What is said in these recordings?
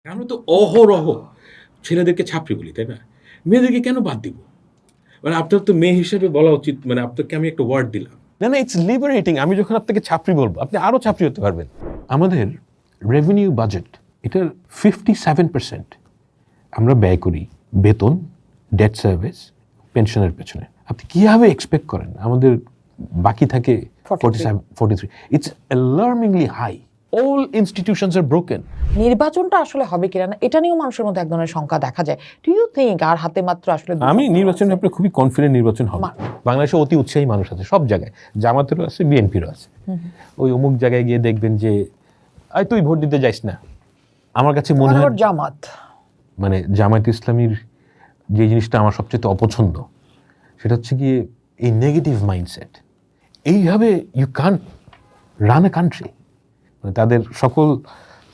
আমরা তো অহরহ ছেলেদেরকে ছাপড়ি বলি, তাই না? মেয়েদেরকে কেন বাদ দিব? মানে আপনার তো মেয়ে হিসেবে বলা উচিত, মানে আপনাকে আমি একটা ওয়ার্ড দিলাম। না না, ইটস লিবারেটিং। আমি যখন আপনাকে ছাপড়ি বলবো, আপনি আরো ছাপড়ি হতে পারবেন। আমাদের রেভিনিউ বাজেট এটার 57% আমরা ব্যয় করি বেতন, ডেট সার্ভিস, পেনশনের পেছনে। আপনি কিভাবে এক্সপেক্ট করেন আমাদের বাকি থাকে 43? It's alarmingly high. All institutions are broken. নির্বাচনটা আসলে হবে কিনা না এটা নিয়েও মানুষের মধ্যে এক ধরনের শঙ্কা দেখা যায়। ডু ইউ থিঙ্ক আর হাতে মাত্র আসলে আমি নির্বাচনের ব্যাপারে খুবই কনফিডেন্ট নির্বাচন হবে। বাংলাদেশে অতি উৎসাহী মানুষ আছে সব জায়গায়, জামাতেরও আছে, বিএনপিরও আছে। ওই অমুক জায়গায় গিয়ে দেখবেন যে আই তুই ভোট দিতে যাইস না। আমার কাছে মনে হয় জামাত, মানে জামায়াত ইসলামীর যে জিনিসটা আমার সবচেয়ে অপছন্দ সেটা হচ্ছে গিয়ে এই নেগেটিভ মাইন্ডসেট। এইভাবে you can't run a country. মানে তাদের সকল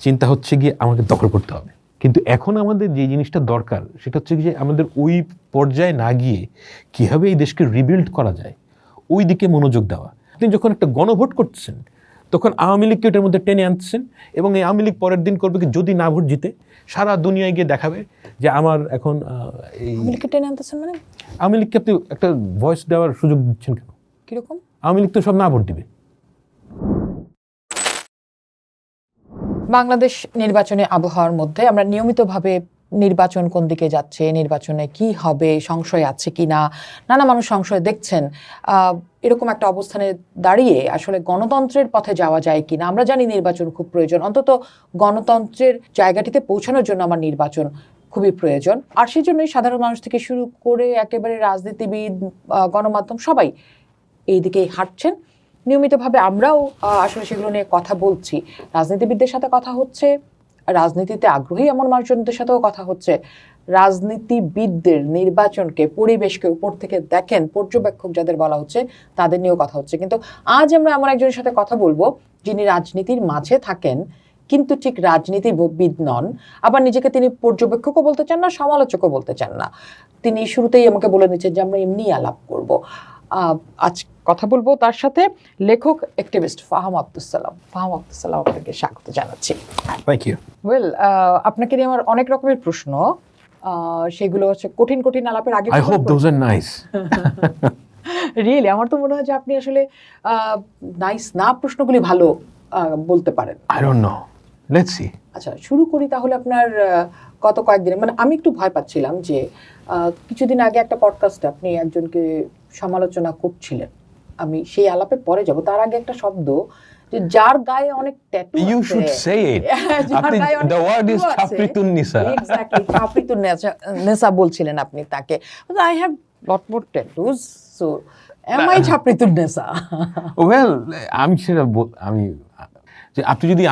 চিন্তা হচ্ছে গিয়ে আমাকে দখল করতে হবে। কিন্তু এখন আমাদের যে জিনিসটা দরকার সেটা হচ্ছে যে আমাদের ওই পর্যায়ে না গিয়ে কীভাবে এই দেশকে রিবিল্ড করা যায় ওই দিকে মনোযোগ দেওয়া। আপনি যখন একটা গণভোট করতেছেন তখন আওয়ামী লীগকে এটার মধ্যে টেনে আনতেছেন, এবং এই আওয়ামী লীগ পরের দিন করবে কি, যদি না ভোট জিতে সারা দুনিয়ায় গিয়ে দেখাবে যে আমার এখন এই আওয়ামী লীগকে টেনে আনতেছেন। মানে আওয়ামী লীগকে আপনি একটা ভয়েস দেওয়ার সুযোগ দিচ্ছেন কেন? কিরকম? আওয়ামী লীগ তো সব না ভোট দিবে। বাংলাদেশ নির্বাচনে আবহাওয়ার মধ্যে আমরা নিয়মিতভাবে নির্বাচন কোন দিকে যাচ্ছে, নির্বাচনে কি হবে, সংশয় আছে কি না, নানা মানুষ সংশয় দেখছেন। এরকম একটা অবস্থানে দাঁড়িয়ে আসলে গণতন্ত্রের পথে যাওয়া যায় কি না। আমরা জানি নির্বাচন খুব প্রয়োজন, অন্তত গণতন্ত্রের জায়গাটিতে পৌঁছানোর জন্য আমার নির্বাচন খুবই প্রয়োজন। আর সেই জন্যই সাধারণ মানুষ থেকে শুরু করে একেবারে রাজনীতিবিদ, গণমাধ্যম সবাই এই দিকেই হাঁটছেন। নিয়মিতভাবে আমরাও আসলে সেগুলো নিয়ে কথা বলছি, রাজনীতিবিদদের সাথে কথা হচ্ছে, রাজনীতিতে আগ্রহী এমন মানুষজনদের সাথেও কথা হচ্ছে। রাজনীতিবিদদের নির্বাচনকে, পরিবেশকে উপর থেকে দেখেন পর্যবেক্ষক যাদের বলা হচ্ছে তাদের নিয়েও কথা হচ্ছে। কিন্তু আজ আমরা এমন একজনের সাথে কথা বলবো যিনি রাজনীতির মাঝে থাকেন কিন্তু ঠিক রাজনীতিবিদ নন, আবার নিজেকে তিনি পর্যবেক্ষকও বলতে চান না, সমালোচকও বলতে চান না। তিনি শুরুতেই আমাকে বলে নিচ্ছেন যে আমরা এমনি আলাপ করব। আজ কথা বলবো তার সাথে, লেখক অ্যাক্টিভিস্ট ফাহাম আব্দুস সালাম। ফাহাম আব্দুস সালাম, আপনাকে স্বাগত জানাচ্ছি। Thank you. ওয়েল, আপনাকে নিয়ে আমার অনেক রকমের প্রশ্ন, সেগুলো হচ্ছে কঠিন কঠিন আলাপের আগে। I hope those are nice. Really আমার তো মনে হয় যে আপনি আসলে নাইস না প্রশ্নগুলি ভালো বলতে পারেন। I don't know, let's see. আচ্ছা, শুরু করি তাহলে। আপনার গত কয়েকদিনে, মানে আমি একটু ভয় পাচ্ছিলাম যে কিছুদিন আগে একটা পডকাস্টে আপনি একজনকে সমালোচনা করছিলেন। আমি সেই আলাপে পরে যাব, তার আগে একটা শব্দ যে যার গায়ে অনেক ট্যাটু আছে। ইউ শুড সে ইট। আপনি the word is ছাপরিতুন Nisa. Exactly, ছাপরিতুন নিসা বলছিলেন আপনি তাকে। I have lot more tattoos, so am I ছাপরিতুন নিসা? ওয়েল, আমি সেটা আমি যে আপনি যদি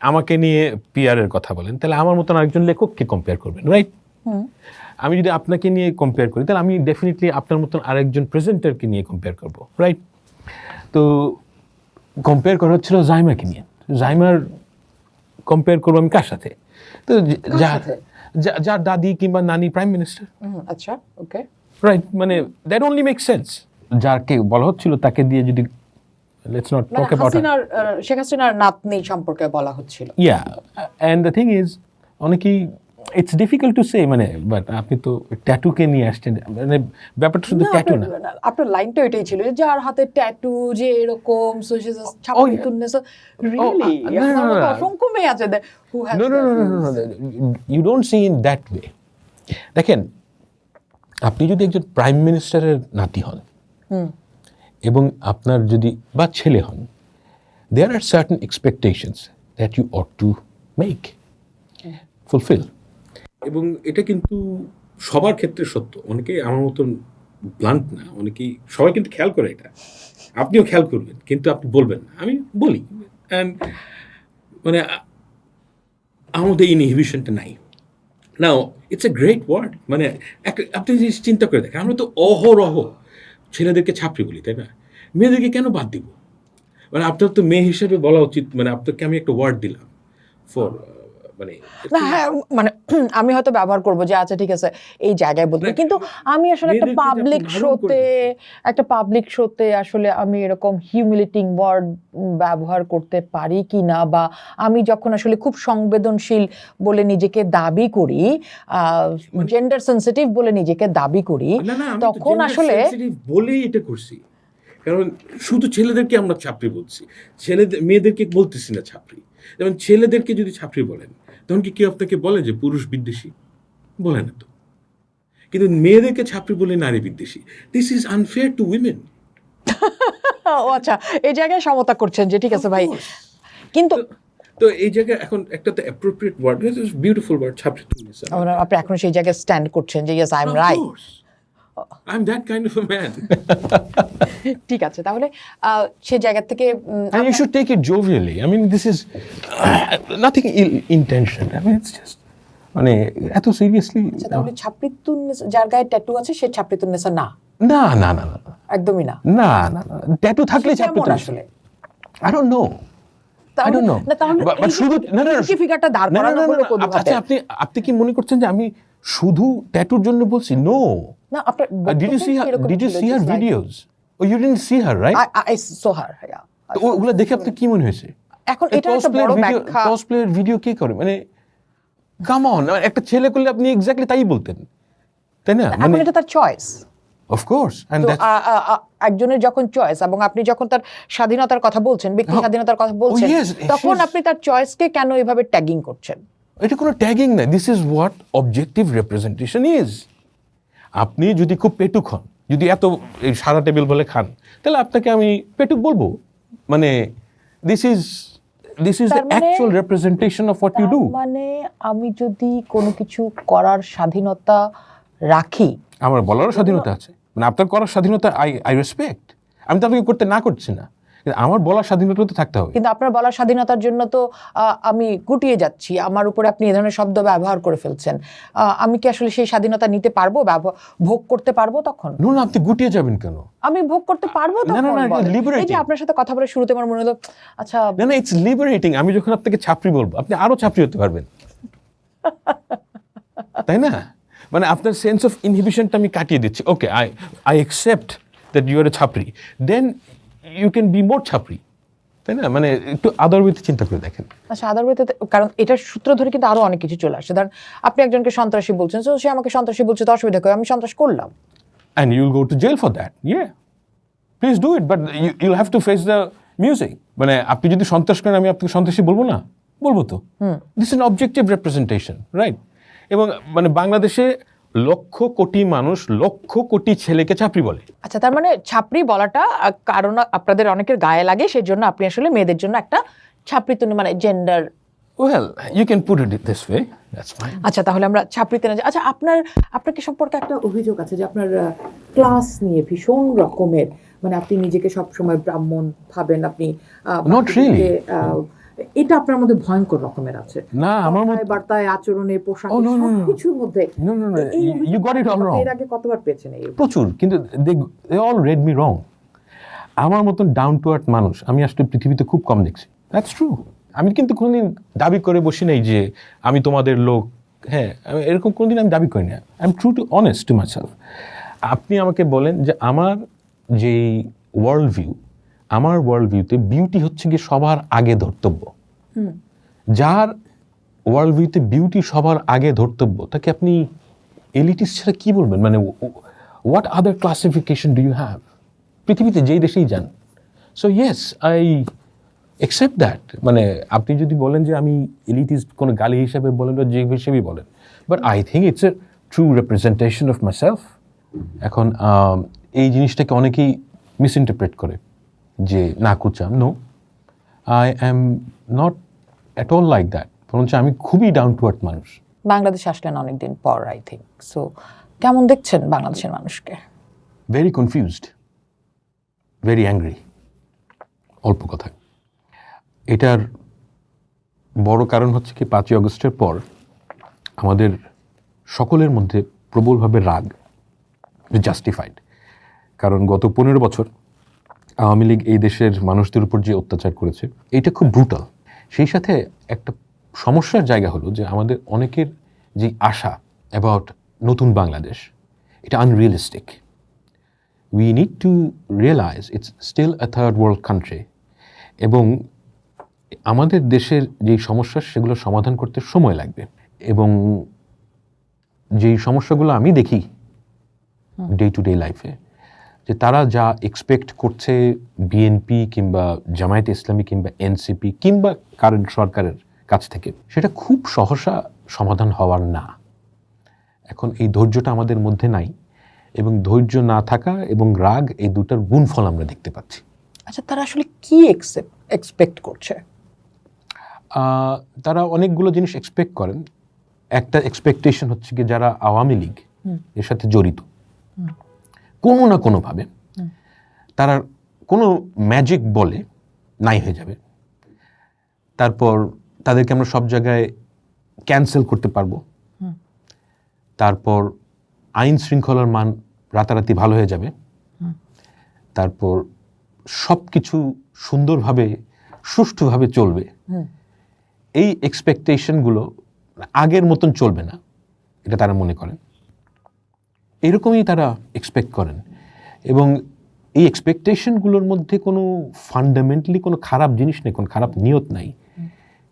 আমাকে নিয়ে পিআর এর কথা বলেন তাহলে আমার মতন আরেকজন লেখককে কম্পেয়ার করবেন, রাইট? আমি যদি আপনাকে নিয়ে কম্পেয়ার করি তাহলে আমি ডেফিনেটলি আপনার মতন আরেকজন প্রেজেন্টারকে নিয়ে কম্পেয়ার করব, রাইট? তো কম্পেয়ার করা হচ্ছিল জাইমাকে নিয়ে। জাইমার কম্পেয়ার করবো আমি কার সাথে? তো যার দাদি কিংবা নানি প্রাইম মিনিস্টার। আচ্ছা, ওকে, রাইট। মানে দ্যাট অনলি মেক সেন্স। যাকে বলা হচ্ছিল তাকে দিয়ে যদি let's not talk about Sheikh হাসিনার নাতনি সম্পর্কে বলা হচ্ছিল। ইয়া, অ্যান্ড দ্য থিং ইজ অনেকেই ইটস ডিফিকাল্ট টু সে, মানে বাট আপনি তো ট্যাটুকে নিয়ে আসছেন, মানে ব্যাপারটা শুধু ট্যাটু না। আপনার লাইনটা এটাই ছিল যে যার হাতে ট্যাটু যে এরকম অসংখ্য মেয়ে আছে you don't see in that way. দেখেন, আপনি যদি একজন প্রাইম মিনিস্টারের নাতি হন এবং আপনার যদি বা ছেলে হন, there are certain expectations that you ought to make fulfil. এবং এটা কিন্তু সবার ক্ষেত্রে সত্য। অনেকেই আমার মতন ব্লান্ট না, অনেকেই, সবাই কিন্তু খেয়াল করে এটা। আপনিও খেয়াল করবেন, কিন্তু আপনি বলবেন না। আমি বলি, অ্যান্ড মানে আমার মধ্যে ইনহিবিশনটা নাই। Now it's a great word. মানে আপনি জিনিস চিন্তা করে দেখেন, আমরা তো অহরহ ছেলেদেরকে ছাপড়ি বলি, তাই না? মেয়েদেরকে কেন বাদ দিব? মানে আপনার তো মেয়ে হিসেবে বলা উচিত, মানে আপনাকে আমি একটা ওয়ার্ড দিলাম ফর মানে না হ্যাঁ মানে আমি হয়তো ব্যবহার করবো যে আচ্ছা ঠিক আছে এই জায়গায় বলতে, কিন্তু আমি আসলে একটা মেয়েদেরকে যে আপনি পাবলিক বারণ করে শোতে দিচ্ছেন। একটা পাবলিক শোতে আসলে আমি এরকম হিউমিলেটিং ওয়ার্ড ব্যবহার করতে পারি কি না, বা আমি যখন আসলে খুব সংবেদনশীল বলে নিজেকে দাবি করি, জেন্ডার সেনসিটিভ বলে নিজেকে দাবি করি, না না, আমি তো তখন gender আসলে sensitive বলেই এটা করছি। কারণ শুধু ছেলেদেরকে আমরা ছাপরি বলছি, মেয়েদেরকে বলতেছি না ছাপরি। যেমন ছেলেদেরকে যদি ছাপরি বলেন, তখন কি কেউ আপনাকে বলে যে পুরুষ বিদ্বেষী? বলে না তো। কিন্তু মেয়েদেরকে ছাপরি বলে নারী বিদ্বেষী। This is unfair to women. ও আচ্ছা এই জায়গায় সমতা করছেন যে ঠিক আছে ভাই, কিন্তু তো এই জায়গায় এখন একটা তো অ্যাপ্রোপ্রিয়েট ওয়ার্ড, বিউটিফুল ওয়ার্ড, ছাপরি তুলছে। আপনি এখন সেই জায়গায় স্ট্যান্ড করছেন যে yes I am right. I'm that kind of a man. ঠিক আছে, তাহলে সে জায়গা থেকে And you should take it jovially. I mean, this is nothing ill intention. I mean, it's just মানে এত সিরিয়াসলি আচ্ছা, তাহলে ছাপরিতুন্নেসা যার গায়ে ট্যাটু আছে সে ছাপরিতুন্নেসা না, না না না না একদমই না। না না ট্যাটু থাকলে সে কেমন ছাপরিতুন্নেসা আসলে? I don't know. I don't know. না তাহলে But শুধু না না কি ফিগারটা দাঁড় না, না, করানো না, হলো না, কোন ভাবে? আচ্ছা আপনি কি মনে করছেন যে আমি শুধু ট্যাটুর জন্য বলছি? নো। না আপনার Did you see her? Did you see her videos? Oh, you didn't see her, right? I saw her, yeah. তো ওগুলো দেখে আপনার কি মনে হয়েছে? এখন এটা একটা বড় ব্যাখ্যা। কসপ্লের ভিডিও কে করে? মানে কাম অন, একটা ছেলে করলে আপনি এক্স্যাক্টলি তাই বলতেন, তাই না? এখন এটা তার চয়েস। অফ কোর্স, এন্ড তো দ্যাটস একজনের যখন চয়েস এবং আপনি যখন তার স্বাধীনতার কথা বলছেন, ব্যক্তি স্বাধীনতার কথা বলছেন, yes, তখন she's- আপনি তার চয়েসকে কেন এভাবে ট্যাগিং করছেন? এটা কোনো ট্যাগিং না, this is what objective representation is. আপনি যদি খুব পেটুক হন, যদি এত এই সাদা টেবিল বলে খান, তাহলে আপনাকে আমি পেটুক বলবো। মানে দিস ইজ দ্য তার মানে- actual representation of what you do. তার মানে আমি যদি কোনো কিছু করার স্বাধীনতা রাখি, আমার বলারও স্বাধীনতা আছে, মানে আপনার করার স্বাধীনতা আই রেসপেক্ট। আমি তো আপনাকে করতে না করছি না, কিন্তু আমার বলার স্বাধীনতা তো থাকতে হবে। কিন্তু আপনার বলার স্বাধীনতার জন্য তো আমি গুটিয়ে যাচ্ছি, আমার উপরে আপনি এ ধরনের শব্দ ব্যবহার করে ফেলছেন। আমি কি আসলে সেই স্বাধীনতা নিতে পারবো, ভোগ করতে পারবো তখন? নো না, আপনি গুটিয়ে যাবেন কেন? আমি ভোগ করতে পারবো না, তখন? না, এটা বলেন। এই যে liberating. আপনার সাথে কথা বলে শুরুতে আমার মনে হলো আচ্ছা না না, ইটস লিবারেটিং। আমি যখন আপনাকে ছাপরি বলবো, আপনি আরো ছাপরি হতে পারবেন, তাই না? মানে আপনার সেন্স অফ ইনহিবিশনটা আমি কাটিয়ে দিচ্ছি। Okay, I accept that you are a chhapri, then you can be more chhapri, তাই না? মানে একটু আদার ওয়েতে চিন্তা করে দেখেন। আচ্ছা আদারওয়েতে, কারণ এটার সূত্র ধরে কিন্তু আরো অনেক কিছু চলে আসছে। ধরেন আপনি একজনকে সন্ত্রাসী বলছেন, তো সে আমাকে সন্ত্রাসী বলছে, তো অসুবিধা করে আমি সন্ত্রাস করলাম। And you'll go to jail for that. Yeah. Please do it, but you'll have to face the music. মানে আপনি যদি সন্ত্রাস করেন, আমি আপনাকে সন্ত্রাসী বলবো না? বলবো তো। This is an objective representation, right? এবং মানে বাংলাদেশে লক্ষ কোটি মানুষ, লক্ষ কোটি ছেলেকে ছাপরি বলে। আচ্ছা, তার মানে ছাপরি বলাটা কারণ আপনাদের অনেকের গায়ে লাগে, সেই জন্য আপনি আসলে মেয়েদের জন্য একটা ছাপরিতুন্নি মানে gender. Well, you can put it this way. That's fine. আচ্ছা, তাহলে আমরা ছাপরিতে না যাই। আচ্ছা, আপনাকে সম্পর্কে একটা অভিযোগ আছে যে আপনার ক্লাস নিয়ে ভীষণ রকমের, মানে আপনি নিজেকে সবসময় ব্রাহ্মণ ভাবেন, আপনি Not really. এটা আপনার মধ্যে ভয়ঙ্কর রকমের আছে। না, আমার মধ্যে- কথায়, বার্তায়, আচরণে, পোশাকে, Oh, no, no, no. সবকিছুর মধ্যে। No, no, no. এই You got it all অভিযোগটা wrong. এর আগে কতবার পেয়েছেন এই? প্রচুর, কিন্তু they all read me wrong. আমার মতন ডাউন টু আর্থ মানুষ আমি আসলে পৃথিবীতে খুব কম দেখছি। That's true. আমি কিন্তু কোনোদিন দাবি করে বসি নাই যে আমি তোমাদের লোক। হ্যাঁ, এরকম কোনোদিন আমি দাবি করি না। I M true to honest to myself. আপনি আমাকে বলেন যে আমার যেই ওয়ার্ল্ড ভিউ, আমার ওয়ার্ল্ড ভিউতে বিউটি হচ্ছে কি সবার আগে ধর্তব্য। যার ওয়ার্ল্ড ভিউতে বিউটি সবার আগে ধর্তব্য, তাকে আপনি এলিটিস ছাড়া কি বলবেন? মানে what other classification do you have? পৃথিবীতে যেই দেশেই যান। So yes, I accept that. মানে আপনি যদি বলেন যে আমি এলিটিস্ট, কোনো গালি হিসাবে বলেন বা যে হিসেবেই বলেন, but I think it's a true representation of myself. এখন এই জিনিসটাকে অনেকেই মিসইন্টারপ্রেট করে যে না কুচাম। No, I am not at all like that. বরঞ্চ আমি খুবই ডাউন টু আর্থ মানুষ। বাংলাদেশে আসলেন অনেকদিন পর, আই থিঙ্ক। সো কেমন দেখছেন বাংলাদেশের মানুষকে? Very confused, very angry. অল্প কথা। এটার বড় কারণ হচ্ছে কি 5ই আগস্টের পর আমাদের সকলের মধ্যে প্রবলভাবে রাগ, জাস্টিফাইড। কারণ গত 15 বছর আওয়ামী লীগ এই দেশের মানুষদের উপর যে অত্যাচার করেছে, এইটা খুব ব্রুটাল। সেই সাথে একটা সমস্যার জায়গা হলো যে আমাদের অনেকের যে আশা অ্যাবাউট নতুন বাংলাদেশ, এটা unrealistic. We need to realise it's still a third world country, এবং আমাদের দেশের যেই সমস্যা সেগুলো সমাধান করতে সময় লাগবে। এবং যেই সমস্যাগুলো আমি দেখি ডে টু ডে লাইফে, যে তারা যা এক্সপেক্ট করছে বিএনপি কিংবা জামায়াতে ইসলামী কিংবা এনসিপি কিংবা কারেন্ট সরকারের কাছ থেকে, সেটা খুব সহসা সমাধান হওয়ার না। এখন এই ধৈর্যটা আমাদের মধ্যে নাই, এবং ধৈর্য না থাকা এবং রাগ, এই দুটার গুণফল আমরা দেখতে পাচ্ছি। আচ্ছা, তারা আসলে কি এক্সপেক্ট করছে? তারা অনেকগুলো জিনিস এক্সপেক্ট করেন। একটা এক্সপেকটেশন হচ্ছে কি, যারা আওয়ামী লীগ এর সাথে জড়িত কোনো না কোনোভাবে, তারা কোনো ম্যাজিক বলে নাই হয়ে যাবে। তারপর তাদেরকে আমরা সব জায়গায় ক্যান্সেল করতে পারবো। তারপর আইন শৃঙ্খলার মান রাতারাতি ভালো হয়ে যাবে। তারপর সব কিছু সুন্দরভাবে সুষ্ঠুভাবে চলবে। এই এক্সপেকটেশনগুলো আগের মতন চলবে না, এটা তারা মনে করেন। এরকমই তারা এক্সপেক্ট করেন, এবং এই এক্সপেকটেশনগুলোর মধ্যে কোনো ফান্ডামেন্টালি কোনো খারাপ জিনিস নেই, কোনো খারাপ নিয়ত নাই,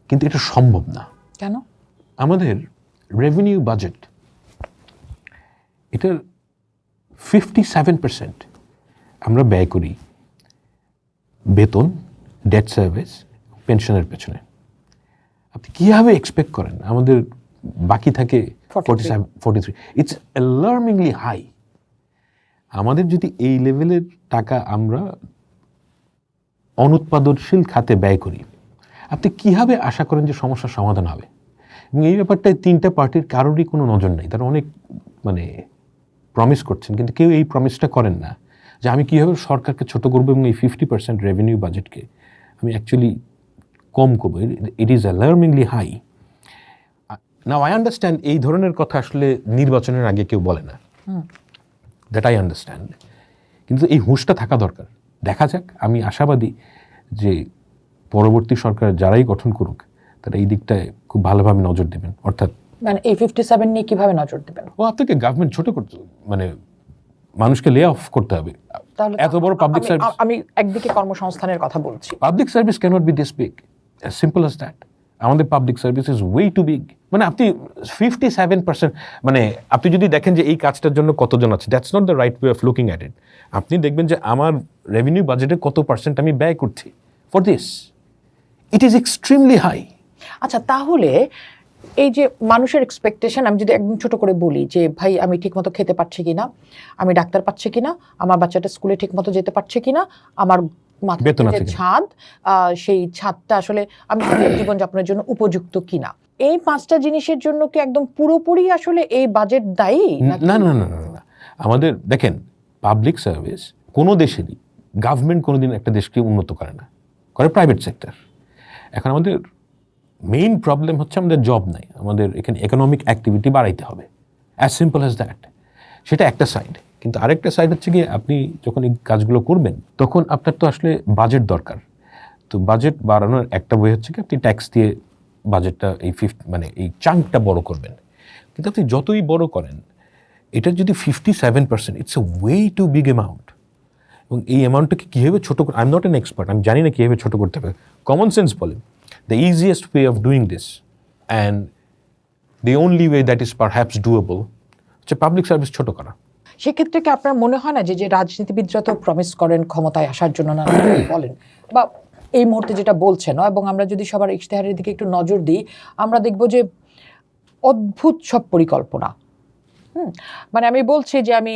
কিন্তু এটা সম্ভব না। কেন? আমাদের রেভিনিউ বাজেট, এটার 57% আমরা ব্যয় করি বেতন, ডেট সার্ভিস, পেনশনের পেছনে। আপনি কীভাবে এক্সপেক্ট করেন আমাদের বাকি থাকে 43? It's alarmingly high. আমাদের যদি এই লেভেলের টাকা আমরা অনুৎপাদনশীল খাতে ব্যয় করি, আপনি কীভাবে আশা করেন যে সমস্যার সমাধান হবে? এবং এই ব্যাপারটায় তিনটা পার্টির কারোরই কোনো নজর নেই। তারা অনেক প্রমিস করছেন, কিন্তু কেউ এই প্রমিসটা করেন না যে আমি কীভাবে সরকারকে ছোট করবো এবং এই 50% রেভিনিউ বাজেটকে আমি অ্যাকচুয়ালি কম করবো। It is alarmingly high. Now I understand এই ধরনের কথা আসলে নির্বাচনের আগে কেউ বলে না, দ্যাট আই আন্ডারস্ট্যান্ড, কিন্তু এই হুঁশটা থাকা দরকার। দেখা যাক, আমি আশাবাদী যে পরবর্তী সরকার যারাই গঠন করুক তারা এই দিকটায় খুব ভালোভাবে নজর দেবেন। অর্থাৎ এই 57 নিয়ে কিভাবে নজর দেবেন? আপনাকে গভর্নমেন্ট ছোট করতে, মানুষকে লে অফ করতে হবে। তাহলে এত বড় পাবলিক সার্ভিস, আমি একদিকে কর্মসংস্থানের কথা বলছি। Public service cannot be this big, as simple as that. আমাদের public service is way too big. আপনি 57%, আপনি যদি দেখেন যে এই কাজটার জন্য কতজন আছে, that's not the right way of looking at it. আপনি দেখবেন যে আমার রেভিনিউ বাজেটে কত পার্সেন্ট আমি ব্যয় করছি for this. It is extremely high. আচ্ছা, তাহলে এই যে মানুষের এক্সপেকটেশন, আমি যদি একদম ছোট করে বলি যে ভাই আমি ঠিকমতো খেতে পারছি কিনা, আমি ডাক্তার পাচ্ছি কিনা, আমার বাচ্চাটা স্কুলে ঠিকমতো যেতে পারছে কিনা, আমার বেতন মাথার যে ছাদ, সেই ছাদটা আসলে আমি জীবনযাপনের জন্য উপযুক্ত কিনা, এই 5টা জিনিসের জন্য কি একদম পুরোপুরি আসলে এই বাজেট দায়ী? না না না না, আমাদের দেখেন, পাবলিক সার্ভিস কোনো দেশেরই, গভর্নমেন্ট কোনোদিন একটা দেশকে উন্নত করে না, করে প্রাইভেট সেক্টর। এখন আমাদের মেইন প্রবলেম হচ্ছে আমাদের জব নাই, আমাদের এখানে ইকোনমিক অ্যাক্টিভিটি বাড়াইতে হবে, অ্যাজ সিম্পল অ্যাজ দ্যাট। সেটা একটা সাইড, কিন্তু আরেকটা সাইড হচ্ছে গিয়ে আপনি যখন এই কাজগুলো করবেন তখন আপনার তো আসলে বাজেট দরকার। তো বাজেট বাড়ানোর একটা ওয়ে হচ্ছে কি আপনি ট্যাক্স দিয়ে বাজেটটা এই এই চাঙ্কটা বড় করবেন। কিন্তু আপনি যতই বড় করেন, এটা যদি 57%, it's a way too big amount. এবং এই অ্যামাউন্টটাকে কীভাবে ছোটো, I am not an expert, আমি জানি না কীভাবে ছোটো করতে হবে। কমন সেন্স বলেন, the easiest way of doing this and the only way that is perhaps doable হচ্ছে পাবলিক সার্ভিস ছোট করা। সেক্ষেত্রে কি আপনার মনে হয় না যে রাজনীতিবিদরা তো প্রমিস করেন ক্ষমতায় আসার জন্য, না বলেন, বা এই মুহূর্তে যেটা বলছেন, এবং আমরা যদি সবার ইশতেহারের দিকে একটু নজর দিই, আমরা দেখব যে অদ্ভুত সব পরিকল্পনা। আমি বলছি যে আমি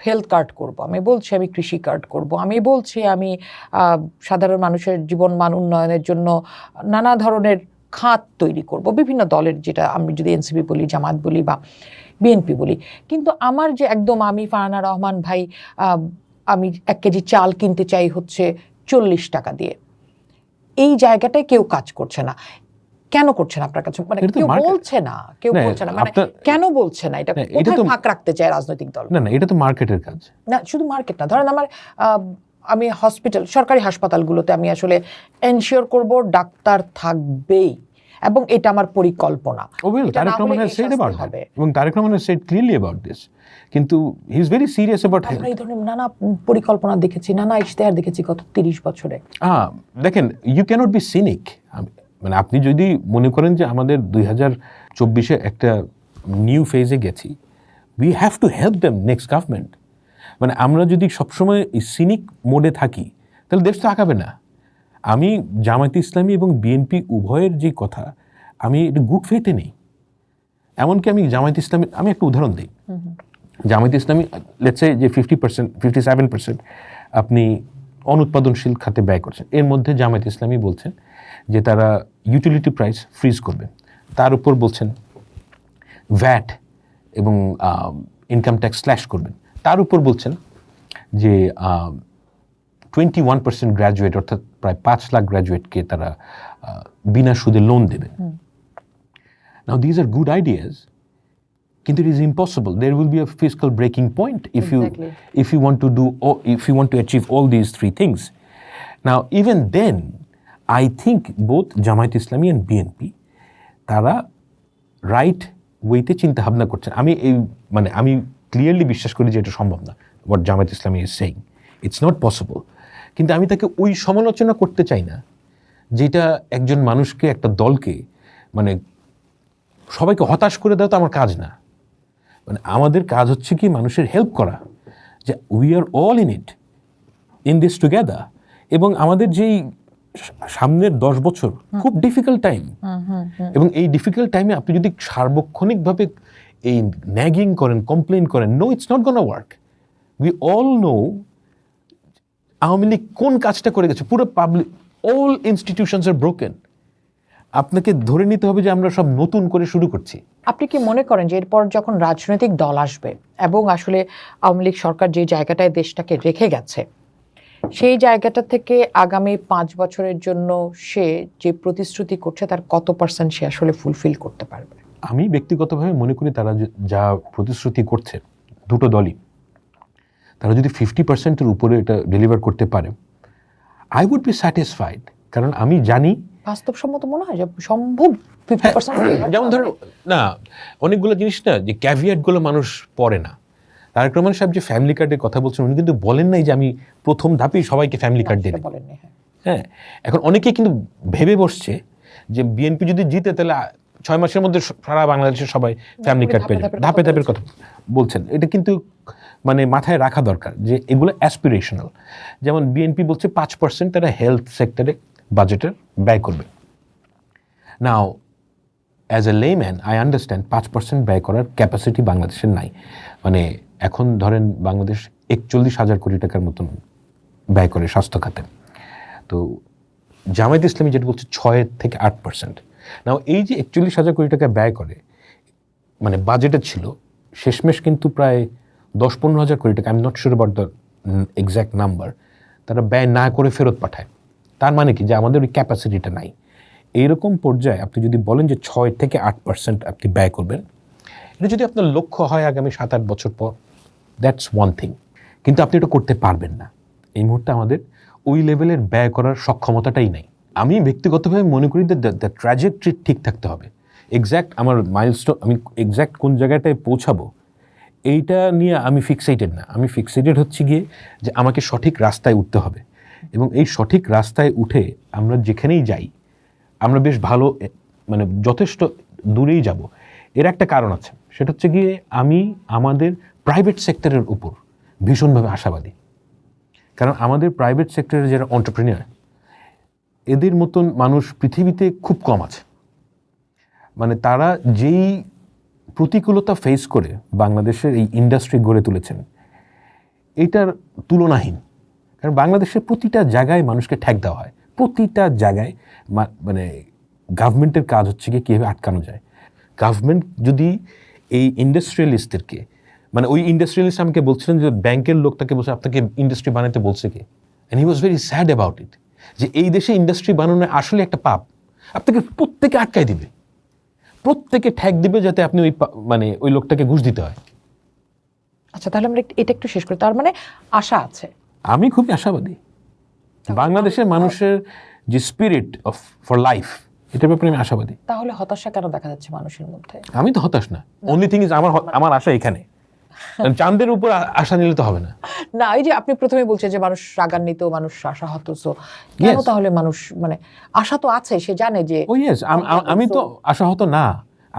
হেলথ কার্ড করব, আমি বলছি আমি কৃষি কার্ড করব, আমি বলছি আমি সাধারণ মানুষের জীবনমান উন্নয়নের জন্য নানা ধরনের খাত তৈরি করব, বিভিন্ন দলের, যেটা আমি যদি এনসিপি বলি, জামাত বলি বা বিএনপি বলি। কিন্তু আমার যে একদম, আমি ফারহানা রহমান ভাই, আমি 1 কেজি চাল কিনতে চাই হচ্ছে 40 টাকা দিয়ে, এই জায়গাটায় কেউ কাজ করছে না। কেন করছে না আপনার কাছে? কেউ বলছে না, কেউ বলছে না, কেন বলছে না? এটা কোথায় ফাঁক রাখতে চায় রাজনৈতিক দল? না, এটা তো মার্কেটের কাজ। না, শুধু মার্কেট না, ধরেন আমি হসপিটাল, সরকারি হাসপাতালগুলোতে আমি আসলে এনশিওর করব ডাক্তার থাকবেই, এবং এটা আমার পরিকল্পনা। Well, এটা না Tariq Rahman হলে has এই said শাস্তি about হবে। that. এবং Tariq Rahman has said clearly about this. কিন্তু he is very serious about health. আমরা এই ধরনের নানা পরিকল্পনা দেখেছি, নানা ইশতেহার দেখেছি গত 30 বছরে। দেখেন, ইউ ক্যানট বি সিনিক। মানে আপনি যদি মনে করেন যে আমাদের 2024-এ একটা নিউ ফেজে গেছি, we have to help them next government. মানে আমরা যদি সবসময় এই সিনিক মোডে থাকি তাহলে দেশ তো আগাবে না। আমি জামায়াতে ইসলামী এবং বিএনপি উভয়ের যে কথা, আমি এটা গুড ফেথে নেই। এমনকি আমি জামায়াতে ইসলামী, আমি একটা উদাহরণ দিই। জামায়াতে ইসলামী লেটস সে যে 50%, 57% আপনি অনুৎপাদনশীল খাতে ব্যয় করছেন। এর মধ্যে জামায়াতে ইসলামী বলছেন যে তারা ইউটিলিটি প্রাইস ফ্রিজ করবে, তার উপর বলছেন ভ্যাট এবং ইনকাম ট্যাক্স স্ল্যাশ করবেন, তার উপর বলছেন যে 21% গ্র্যাজুয়েট, অর্থাৎ প্রায় 5 লাখ গ্র্যাজুয়েটকে তারা বিনা সুদে লোন দেবে। Now these are good ideas, কিন্তু it is impossible. There will be a fiscal breaking point if you want to achieve all these three things. Now even then, I think both Jamaat Islami and BNP তারা right ওয়েতে চিন্তা ভাবনা করছেন। আমি clearly বিশ্বাস করি যে এটা সম্ভব না, what Jamaat Islami is saying. It's not possible. কিন্তু আমি তাকে ওই সমালোচনা করতে চাই না যেটা একজন মানুষকে, একটা দলকে, মানে সবাইকে হতাশ করে দেওয়া তো আমার কাজ না। মানে আমাদের কাজ হচ্ছে কি মানুষের হেল্প করা, যে we are all in this together. এবং আমাদের যেই সামনের 10 বছর খুব ডিফিকাল্ট টাইম, এবং এই ডিফিকাল্ট টাইমে আপনি যদি সার্বক্ষণিকভাবে এই ন্যাগিং করেন, কমপ্লেন করেন, no it's not gonna work. We all know Awami League কোন কাজটা করে গেছে। পুরো public, all institutions are broken. আপনাকে ধরে নিতে হবে যে আমরা সব নতুন করে শুরু করছি। আপনি কি মনে করেন যে এরপর যখন রাজনৈতিক দল আসবে এবং আসলে আওয়ামী লীগ সরকার যে জায়গাটায় দেশটাকে রেখে গেছে, সেই জায়গাটা থেকে আগামী 5 বছরের জন্য সে যে প্রতিশ্রুতি করছে তার কত % সে আসলে ফুলফিল করতে পারবে? আমি ব্যক্তিগতভাবে মনে করি তারা যা প্রতিশ্রুতি করছে, দুটো দলই, তারা যদি 50%-এর উপরে এটা ডেলিভার করতে পারে, আই উড বি স্যাটিসফাইড। কারণ আমি জানি বাস্তবসম্মত মনে হয় যে সম্ভব 50%। যেমন ধরেন না, অনেকগুলো জিনিস না যে ক্যাভিয়েটগুলো মানুষ পড়ে না। তারেক রহমান সাহেব যে ফ্যামিলি কার্ডের কথা বলছেন, উনি কিন্তু বলেন নাই যে আমি প্রথম ধাপেই সবাইকে ফ্যামিলি কার্ড দেব। হ্যাঁ, এখন অনেকেই কিন্তু ভেবে বসছে যে বিএনপি যদি জিতে তাহলে 6 মাসের মধ্যে সারা বাংলাদেশের সবাই ফ্যামিলি কার্ড পেয়ে যাবে। ধাপে ধাপের কথা বলছেন, এটা কিন্তু মানে মাথায় রাখা দরকার যে এগুলো অ্যাসপিরেশনাল। যেমন বিএনপি বলছে 5% তারা হেলথ সেক্টরে বাজেটের ব্যয় করবে। Now as a layman I understand 5% ব্যয় করার ক্যাপাসিটি বাংলাদেশের নাই। মানে এখন ধরেন বাংলাদেশ 41,000 কোটি টাকার মতন ব্যয় করে স্বাস্থ্য খাতে। তো জামায়াত ইসলামী যেটা বলছে 6 থেকে 8%। নাও এই যে 41,000 কোটি টাকা ব্যয় করে, মানে বাজেটে ছিল, শেষমেশ কিন্তু প্রায় 10-15,000 কোটি টাকা, I am not sure about the exact number, তারা ব্যয় না করে ফেরত পাঠায়। তার মানে কি যে আমাদের ওই ক্যাপাসিটিটা নাই। এইরকম পর্যায়ে আপনি যদি বলেন যে 6 থেকে 8% আপনি ব্যয় করবেন, এটা যদি আপনার লক্ষ্য হয় আগামী 7-8 বছর পর, দ্যাটস ওয়ান থিং। কিন্তু আপনি এটা করতে পারবেন না। এই মুহূর্তে আমাদের ওই লেভেলের ব্যয় করার সক্ষমতাটাই নাই। আমি ব্যক্তিগতভাবে মনে করি যে দ্য ট্র্যাজেক্টরি ঠিক থাকতে হবে। এক্স্যাক্ট আমার মাইলস্টোন, আমি এক্স্যাক্ট কোন জায়গাটায় পৌঁছাবো এইটা নিয়ে আমি ফিক্সেটেড না। আমি ফিক্সেটেড হচ্ছে গিয়ে যে আমাকে সঠিক রাস্তায় উঠতে হবে, এবং এই সঠিক রাস্তায় উঠে আমরা যেখানেই যাই আমরা বেশ ভালো, মানে যথেষ্ট দূরেই যাব। এর একটা কারণ আছে, সেটা হচ্ছে গিয়ে আমি আমাদের প্রাইভেট সেক্টরের উপর ভীষণভাবে আশাবাদী। কারণ আমাদের প্রাইভেট সেক্টরের যারা এন্টারপ্রেনিউর, এদের মতন মানুষ পৃথিবীতে খুব কম আছে। মানে তারা যেই প্রতিকূলতা ফেস করে বাংলাদেশের এই ইন্ডাস্ট্রি গড়ে তুলেছেন, এটার তুলনাহীন। কারণ বাংলাদেশের প্রতিটা জায়গায় মানুষকে ঠ্যাক দেওয়া হয়, প্রতিটা জায়গায়। মানে গভর্নমেন্টের কাজ হচ্ছে কি কীভাবে আটকানো যায়। গভর্নমেন্ট যদি এই ইন্ডাস্ট্রিয়ালিস্টদেরকে, মানে ওই ইন্ডাস্ট্রিয়ালিস্ট আমাকে বলছিলেন যে ব্যাংকের লোকটাকে বলছে আপনাকে ইন্ডাস্ট্রি বানাতে বলছে কে, and he was very sad about it, যে এই দেশে ইন্ডাস্ট্রি বানানো আসলে একটা পাপ। আপনাকে প্রত্যেকে আটকায় দিবে, প্রত্যেকে ঠ্যাক দিবে যাতে আপনি মানে ওই লোকটাকে ঘুষ দিতে হয়। আচ্ছা, তাহলে আমরা এটা একটু শেষ করি। তার মানে আশা আছে। আমি খুবই আশাবাদী। বাংলাদেশের মানুষের যে স্পিরিট ফর লাইফ, এটার ব্যাপারে আমি আশাবাদী। তাহলে হতাশা কেন দেখা যাচ্ছে মানুষের মধ্যে? আমি তো হতাশ না, অনলি থিং ইজ আমার আশা এখানে, চাঁদের উপর আশা নিলে তো হবে না। না, এই যে আপনি প্রথমে বলছেন যে মানুষ রাগান্বিত, মানুষ আশাহত, সো কেন Yes. তাহলে মানুষ মানে আশা তো আছে, সে জানে যে ও ইয়েস, আমি তো আশাহত না,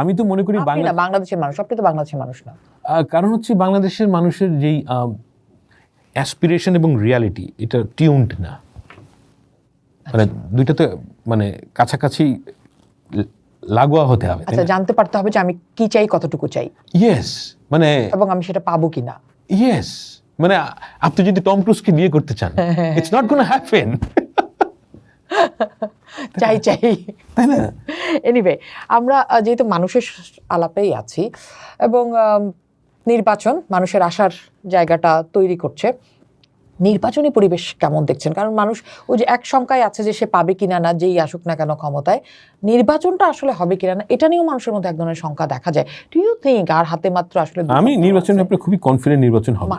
আমি তো মনে করি আপনি না বাংলাদেশের মানুষ, আপনি তো বাংলাদেশের মানুষ না। কারণ হচ্ছে বাংলাদেশের মানুষের যেই অ্যাসপিরেশন এবং রিয়ালিটি এটা টিউনড না, মানে দুইটা তো মানে কাছাকাছি লাগোয়া হতে হবে। আচ্ছা, জানতে পারতে হবে যে আমি কি চাই, কতটুকু চাই, ইয়েস, মানে এবং আমি সেটা পাবো কিনা। ইয়েস, মানে আপনি যদি টম ক্রুজকে বিয়ে করতে চান, ইটস নট গোনা হ্যাপেন, চাই চাই। তাই না? এনিওয়ে, আমরা যেহেতু মানুষের আলাপেই আছি এবং নির্বাচন মানুষের আশার জায়গাটা তৈরি করছে, নির্বাচনী পরিবেশ কেমন দেখছেন? কারণ মানুষ ওই যে এক শঙ্কায় আছে যে সে পাবে কিনা, না যেই আসুক না কেন ক্ষমতায়, নির্বাচনটা আসলে হবে কিনা না, এটা নিয়েও মানুষের মধ্যে এক ধরনের শঙ্কা দেখা যায়। ডু ইউ থিঙ্ক আর হাতে মাত্র আসলে আমি নির্বাচনের ব্যাপারে খুবই কনফিডেন্ট নির্বাচন হবে।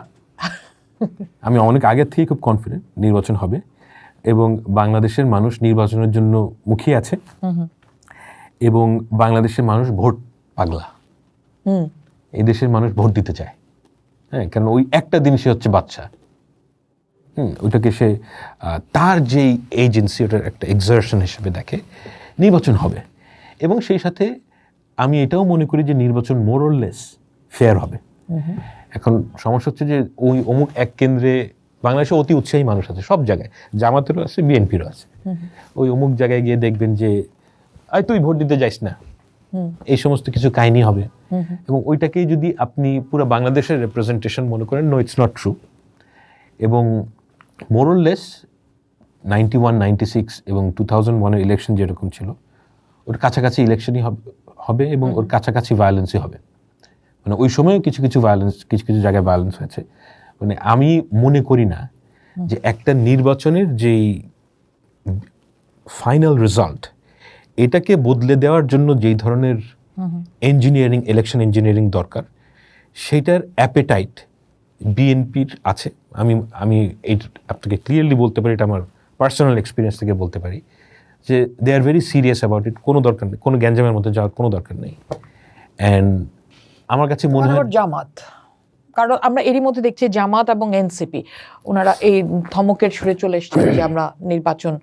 আমি অনেক আগের থেকেই খুব কনফিডেন্ট নির্বাচন হবে, এবং বাংলাদেশের মানুষ নির্বাচনের জন্য মুখিয়ে আছে, এবং বাংলাদেশের মানুষ ভোট পাগলা। এই দেশের মানুষ ভোট দিতে চায়, হ্যাঁ, কারণ ওই একটা দিন সে হচ্ছে বাচ্চা, ওইটাকে সে তার যেই এজেন্সি, ওটার একটা এক্সারশন হিসেবে দেখে। নির্বাচন হবে, এবং সেই সাথে আমি এটাও মনে করি যে নির্বাচন মোর অর লেস ফেয়ার হবে। এখন সমস্যা হচ্ছে যে ওই অমুক এক কেন্দ্রে বাংলাদেশে অতি উৎসাহী মানুষ আছে, সব জায়গায়, জামাতেরও আছে, বিএনপিরও আছে। ওই অমুক জায়গায় গিয়ে দেখবেন যে আই তুই ভোট দিতে যাইস না, এই সমস্ত কিছু কাহিনী হবে, এবং ওইটাকেই যদি আপনি পুরো বাংলাদেশের রিপ্রেজেন্টেশন মনে করেন, নো ইটস নট ট্রু। এবং মোরলেস 91, 96 এবং 2001-এর ইলেকশন যেরকম ছিল, ওর কাছাকাছি ইলেকশনই হবে, এবং ওর কাছাকাছি ভায়োলেন্সই হবে। মানে ওই সময়ও কিছু কিছু ভায়োলেন্স, কিছু কিছু জায়গায় ভায়োলেন্স হয়েছে। মানে আমি মনে করি না যে একটা নির্বাচনের যেই ফাইনাল রেজাল্ট, এটাকে বদলে দেওয়ার জন্য যেই ধরনের ইঞ্জিনিয়ারিং, ইলেকশন ইঞ্জিনিয়ারিং দরকার, সেটার অ্যাপেটাইট বিএনপির আছে। আমি এই আপনাকে ক্লিয়ারলি বলতে পারি, এটা আমার পার্সোনাল এক্সপিরিয়েন্স থেকে বলতে পারি, যে they are very serious about it. কোনো দরকার নেই, কোনো গ্যাঞ্জামের মধ্যে যাওয়ার কোনো দরকার নেই। অ্যান্ড আমার কাছে মনে হয় জামাত, কারণ আমরা এরই মধ্যে দেখছি জামাত এবং এনসিপি ওনারা এই ধমকের সুরে চলে এসেছেন যে আমরা নির্বাচন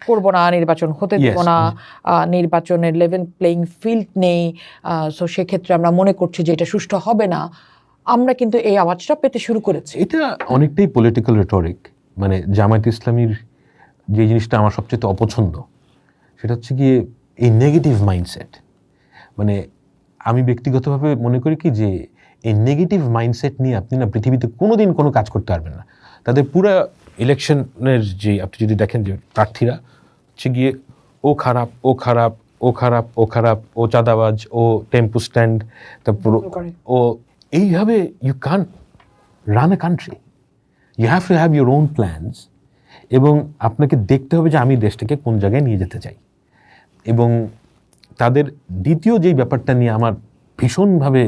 করব না, নির্বাচন হতে দেব না, নির্বাচনের লেভেল প্লেইং ফিল্ড নেই, সো সেক্ষেত্রে আমরা মনে করছি যে এটা সুষ্ঠু হবে না। আমরা কিন্তু এই আওয়াজটা পেতে শুরু করেছি। এটা অনেকটাই পলিটিক্যাল রেটরিক। মানে জামায়াত ইসলামীর যে জিনিসটা আমার সবচেয়ে অপছন্দ, সেটা হচ্ছে গিয়ে এই নেগেটিভ মাইন্ডসেট। মানে আমি ব্যক্তিগতভাবে মনে করি কি যে এই নেগেটিভ মাইন্ডসেট নিয়ে আপনি না পৃথিবীতে কোনোদিন কোনো কাজ করতে পারবেন না। তাদের পুরো ইলেকশনের যে আপনি যদি দেখেন যে প্রার্থীরা হচ্ছে গিয়ে ও খারাপ, ও খারাপ, ও খারাপ, ও খারাপ, ও চাঁদাবাজ, ও টেম্পু স্ট্যান্ড, তারপর ও এইভাবে you can't run a country. You have to have your own plans, এবং আপনাকে দেখতে হবে যে আমি দেশটাকে কোন জায়গায় নিয়ে যেতে চাই। এবং তাদের দ্বিতীয় যেই ব্যাপারটা নিয়ে আমার ভীষণভাবে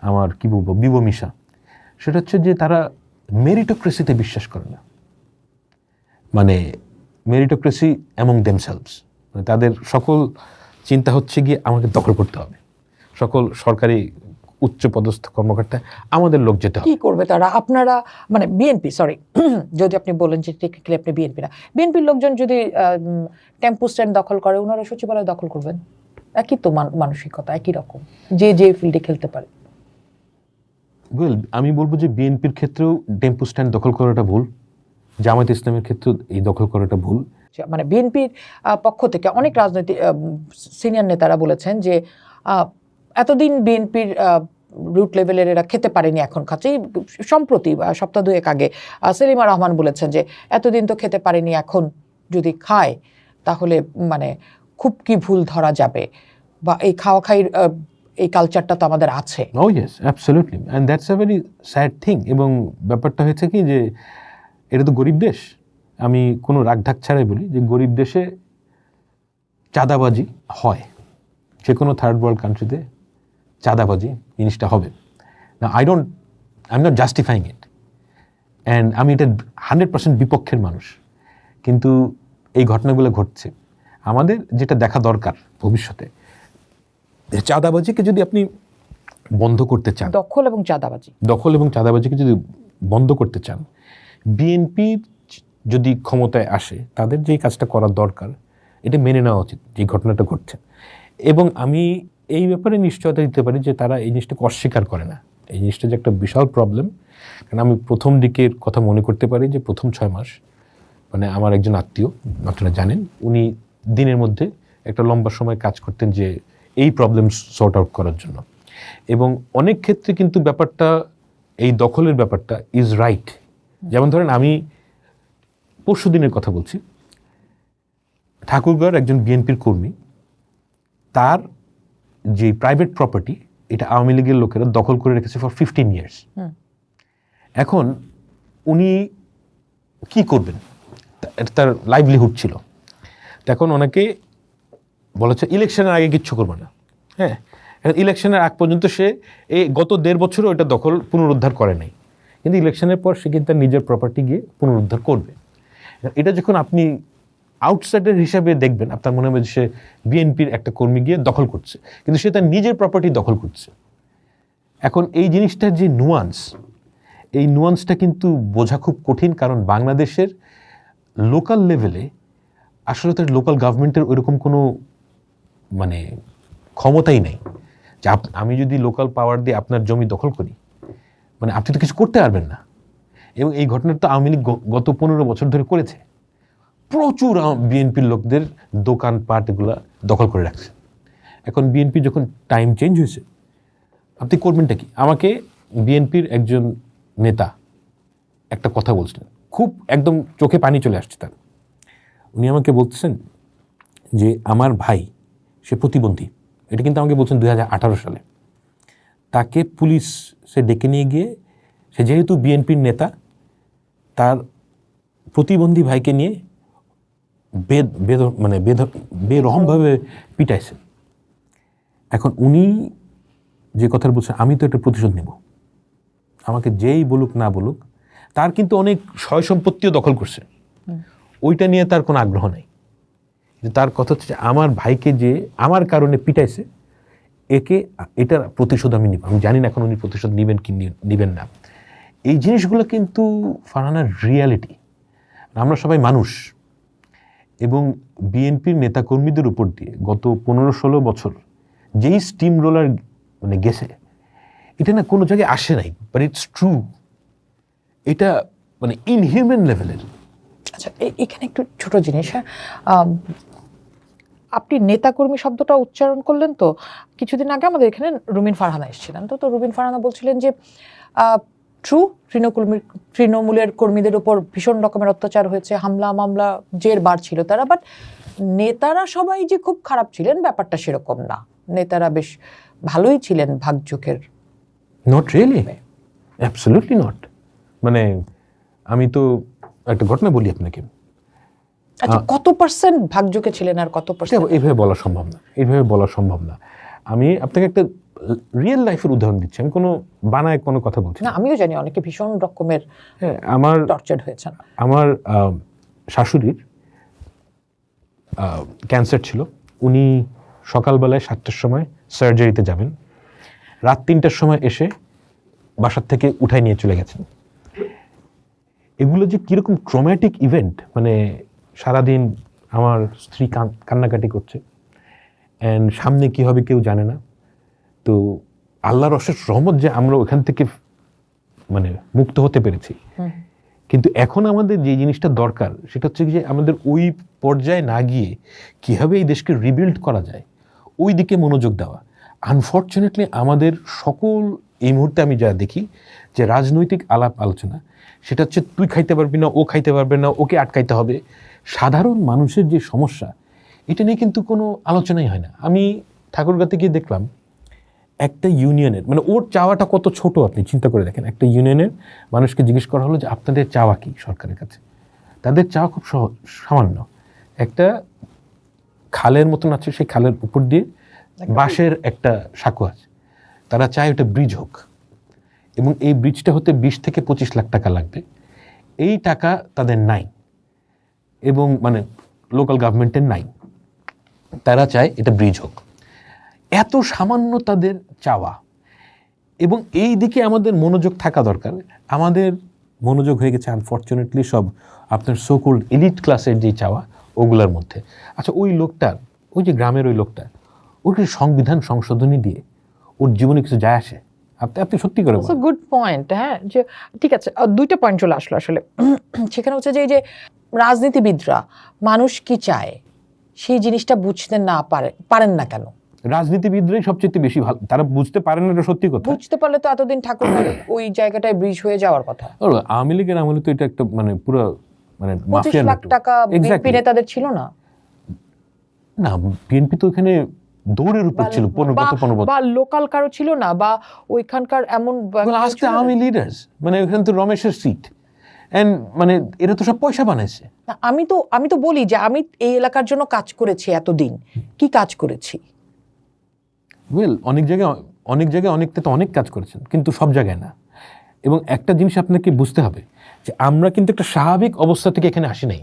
আমার কী বলবো বিবমিশা, সেটা হচ্ছে যে তারা মেরিটোক্রেসিতে বিশ্বাস করে না। মানে মেরিটোক্রেসি অ্যামং দেমসেলভস, মানে তাদের সকল চিন্তা হচ্ছে গিয়ে আমাকে দখল করতে হবে, সকল সরকারি উচ্চ পদস্থ কর্মকর্তা আমাদের লোক যেতে হবে। কি করবে তারা? আপনারা মানে বিএনপি, সরি যদি আপনি বলেন যে টেকনিক্যালি আপনি বিএনপি না, বিএনপির লোকজন যদি টেম্পু স্ট্যান্ড দখল করে, ওনারা সচিবালয় দখল করবেন। একই তো মানসিকতা, একই রকম, যে যে ফিল্ডে খেলতে পারে। ওয়েল, আমি বলবো যে বিএনপির ক্ষেত্রেও টেম্পু স্ট্যান্ড দখল করাটা ভুল, জামায়াত ইসলামের ক্ষেত্রেও এই দখল করাটা ভুল। মানে বিএনপির পক্ষ থেকে অনেক রাজনৈতিক সিনিয়র নেতারা বলেছেন যে এতদিন বিএনপির রুট লেভেলের এরা খেতে পারেনি, এখন খাচ্ছে। সম্প্রতি সপ্তাহ দুয়েক আগে সেলিমা রহমান বলেছেন যে এতদিন তো খেতে পারেনি, এখন যদি খায় তাহলে মানে খুব কি ভুল ধরা যাবে, বা এই খাওয়া খাই এই কালচারটা তো আমাদের আছে। Oh yes, absolutely, and that's a very sad thing. এবং ব্যাপারটা হয়েছে কি যে এটা তো গরিব দেশ, আমি কোনো রাগঢাক ছাড়াই বলি যে গরিব দেশে চাঁদাবাজি হয়, যে কোনো থার্ড ওয়ার্ল্ড কান্ট্রিতে চাঁদাবাজি জিনিসটা হবে না। I am not justifying it, and আমি এটা 100% বিপক্ষের মানুষ, কিন্তু এই ঘটনাগুলো ঘটছে। আমাদের যেটা দেখা দরকার ভবিষ্যতে, চাঁদাবাজিকে যদি আপনি বন্ধ করতে চান, দখল এবং চাঁদাবাজিকে যদি বন্ধ করতে চান, বিএনপি যদি ক্ষমতায় আসে তাদের যেই কাজটা করার দরকার এটা মেনে নেওয়া উচিত, যে ঘটনাটা ঘটছে। এবং আমি এই ব্যাপারে নিশ্চয়তা দিতে পারি যে তারা এই জিনিসটাকে অস্বীকার করে না। এই জিনিসটা যে একটা বিশাল প্রবলেম, কারণ আমি প্রথম দিকের কথা মনে করতে পারি যে প্রথম 6 মাস মানে আমার একজন আত্মীয়, আপনারা জানেন, উনি দিনের মধ্যে একটা লম্বা সময় কাজ করতেন যে এই প্রবলেম সর্ট আউট করার জন্য। এবং অনেক ক্ষেত্রে কিন্তু ব্যাপারটা, এই দখলের ব্যাপারটা ইজ রাইট। যেমন ধরেন আমি পরশু দিনের কথা বলছি, ঠাকুরগাঁওর একজন বিএনপির কর্মী, তার যে প্রাইভেট প্রপার্টি এটা আওয়ামী লীগের লোকেরা দখল করে রেখেছে ফর 15 ইয়ার্স। এখন উনি কি করবেন, এটা তার লাইভলিহুড ছিল। এখন ওনাকে বলেছে ইলেকশনের আগে কিচ্ছু করবে না। হ্যাঁ, ইলেকশনের আগ পর্যন্ত সে এই গত 1.5 বছরও এটা দখল পুনরুদ্ধার করে নাই, কিন্তু ইলেকশনের পর সে কিন্তু তার নিজের প্রপার্টি গিয়ে পুনরুদ্ধার করবে। এটা যখন আপনি আউটসাইডার হিসাবে দেখবেন, আপনার মনে হবে সে বিএনপির একটা কর্মী গিয়ে দখল করছে, কিন্তু সে তার নিজের প্রপার্টি দখল করছে। এখন এই জিনিসটার যে নুয়ান্স, এই নুয়ান্সটা কিন্তু বোঝা খুব কঠিন, কারণ বাংলাদেশের লোকাল লেভেলে আসলে তার লোকাল গভর্নমেন্টের ওইরকম কোনো মানে ক্ষমতাই নেই যে আমি যদি লোকাল পাওয়ার দিয়ে আপনার জমি দখল করি, মানে আপনি তো কিছু করতে পারবেন না। এবং এই ঘটনাটা আওয়ামী লীগ গত 15 বছর ধরে করেছে। প্রচুর বিএনপির লোকদের দোকানপাট এগুলো দখল করে রাখছে। এখন বিএনপি যখন টাইম চেঞ্জ হয়েছে, আপনি করবেনটা কি? আমাকে বিএনপির একজন নেতা একটা কথা বলছিলেন, খুব একদম চোখে পানি চলে আসছে তার। উনি আমাকে বলতেছেন যে আমার ভাই সে প্রতিবন্ধী, এটা কিন্তু আমাকে বলছেন 2018 সালে। তাকে পুলিশ সে ডেকে নিয়ে গিয়ে, সে যেহেতু বিএনপির নেতা, তার প্রতিবন্ধী ভাইকে নিয়ে বেরহমভাবে পিটাইছে। এখন উনি যে কথা বলছেন, আমি তো একটা প্রতিশোধ নেব, আমাকে যেই বলুক না বলুক। তার কিন্তু অনেক সয় সম্পত্তিও দখল করছে, ওইটা নিয়ে তার কোনো আগ্রহ নেই। তার কথা হচ্ছে আমার ভাইকে যে আমার কারণে পিটাইছে, এটার প্রতিশোধ আমি নিব। আমি জানি না এখন উনি প্রতিশোধ নেবেন কি নেবেন না। এই জিনিসগুলো কিন্তু ফারহানার রিয়ালিটি। আমরা সবাই মানুষ, এবং বিএনপির নেতাকর্মীদের উপর দিয়ে গত 15-16 বছর যেই স্টিম রোলার মানে গেছে, এটা না কোনো জায়গায় আসে নাই, বাট ইটস ট্রু। এটা মানে ইনহিউম্যান লেভেলের। আচ্ছা, এখানে একটু ছোট জিনিস, হ্যাঁ, আপনি নেতাকর্মী শব্দটা উচ্চারণ করলেন, তো কিছুদিন আগে আমাদের এখানে রুমিন ফারহানা এসেছিলেন, তো রুমিন ফারহানা বলছিলেন যে ট্রু তৃণমূলের কর্মীদের উপর ভীষণ রকমের অত্যাচার হয়েছে, হামলা মামলা জের বার ছিল তারা, বাট নেতারা সবাই যে খুব খারাপ ছিলেন ব্যাপারটা সেরকম না, নেতারা বেশ ভালোই ছিলেন ভাগযোগের। Not really, absolutely not. মানে আমি তো একটা ঘটনা বলি আপনাকে। আচ্ছা, কত পার্সেন্ট ভাগযোগে ছিলেন আর কত পার্সেন্ট? এইভাবে বলা সম্ভব না। আমি আপনাকে একটা রিয়েল লাইফের উদাহরণ দিচ্ছি, আমি কোনো বানায় কোনো কথা বলছি না। আমিও জানি অনেকে ভীষণ রকমের আমার টর্চার্ড হয়েছেন। আমার শাশুড়ির ক্যান্সার ছিল। উনি সকালবেলায় 7টার সময় সার্জারিতে যাবেন, রাত 3টার সময় এসে বাসার থেকে উঠাই নিয়ে চলে গেছেন। এগুলো যে কীরকম ট্রমেটিক ইভেন্ট, মানে সারাদিন আমার স্ত্রী কান্নাকাটি করছে, অ্যান্ড সামনে কী হবে কেউ জানে না। তো আল্লাহর অশেষ রহমত যে আমরা ওখান থেকে মানে মুক্ত হতে পেরেছি। কিন্তু এখন আমাদের যে জিনিসটা দরকার সেটা হচ্ছে যে আমাদের ওই পর্যায়ে না গিয়ে কীভাবে এই দেশকে রিবিল্ড করা যায় ওই দিকে মনোযোগ দেওয়া। আনফর্চুনেটলি আমাদের সকল এই মুহূর্তে আমি যা দেখি যে রাজনৈতিক আলাপ আলোচনা, সেটা হচ্ছে তুই খাইতে পারবি না, ও খাইতে পারবে না, ওকে আটকাইতে হবে। সাধারণ মানুষের যে সমস্যা, এটা নিয়ে কিন্তু কোনো আলোচনাই হয় না। আমি ঠাকুরগাঁতে গিয়ে দেখলাম একটা ইউনিয়নের, মানে ওর চাওয়াটা কত ছোট আপনি চিন্তা করে দেখেন। একটা ইউনিয়নের মানুষকে জিজ্ঞেস করা হলো যে আপনাদের চাওয়া কি সরকারের কাছে। তাদের চাওয়া খুব সামান্য, একটা খালের মতন আছে, সেই খালের উপর দিয়ে বাঁশের একটা সাঁকো আছে, তারা চায় ওটা ব্রিজ হোক, এবং এই ব্রিজটা হতে 20 থেকে 25 লাখ টাকা লাগবে। এই টাকা তাদের নাই, এবং মানে লোকাল গভর্নমেন্টের নাই। তারা চায় এটা ব্রিজ হোক। এত সামান্য তাদের চাওয়া, এবং এই দিকে আমাদের মনোযোগ থাকা দরকার। আমাদের মনোযোগ হয়ে গেছে আনফর্চুনেটলি সব আপনার সোকল্ড এলিট ক্লাসের যে চাওয়া ওগুলোর মধ্যে। আচ্ছা, ওই লোকটার, ওই যে গ্রামের ওই লোকটা, ওর কি সংবিধান সংশোধনী দিয়ে ওর জীবনে কিছু যায় আসে? আপনি সত্যি করে বলেন। Good point. হ্যাঁ, যে ঠিক আছে, দুইটা পয়েন্ট চলে আসলো আসলে। সেখানে হচ্ছে যে এই যে রাজনীতিবিদরা মানুষ কি চায় সেই জিনিসটা বুঝতে না পারেন না কেন? রাজনীতিবিদরাই সবচেয়ে বেশি ভালো, তারা বুঝতে পারেন না, এটা সত্যি কথা। বুঝতে পারলে তো এতদিন ঠাকুরগাঁও ওই জায়গাটায় ব্রিজ হয়ে যাওয়ার কথা। আওয়ামী লীগের আমলে তো এটা একটা মানে পুরো মানে 25 লাখ টাকা বিএনপি নেতাদের ছিল না? না, বিএনপি তো এখানে দৌড়ের উপর ছিল 15 বছর। বা লোকাল কারো ছিল না, বা ওইখানকার এমন আজকে আওয়ামী লিডার্স, মানে ওখানে তো রমেশের সিট, এন্ড মানে এরা তো সব পয়সা বানাইছে। আমি তো বলি যে আমি এই এলাকার জন্য কাজ করেছি এতদিন। কি কাজ করেছি? অনেক জায়গায় অনেকটা তো অনেক কাজ করেছেন, কিন্তু সব জায়গায় না। এবং একটা জিনিস আপনাকে বুঝতে হবে যে আমরা কিন্তু একটা স্বাভাবিক অবস্থা থেকে এখানে আসি নাই।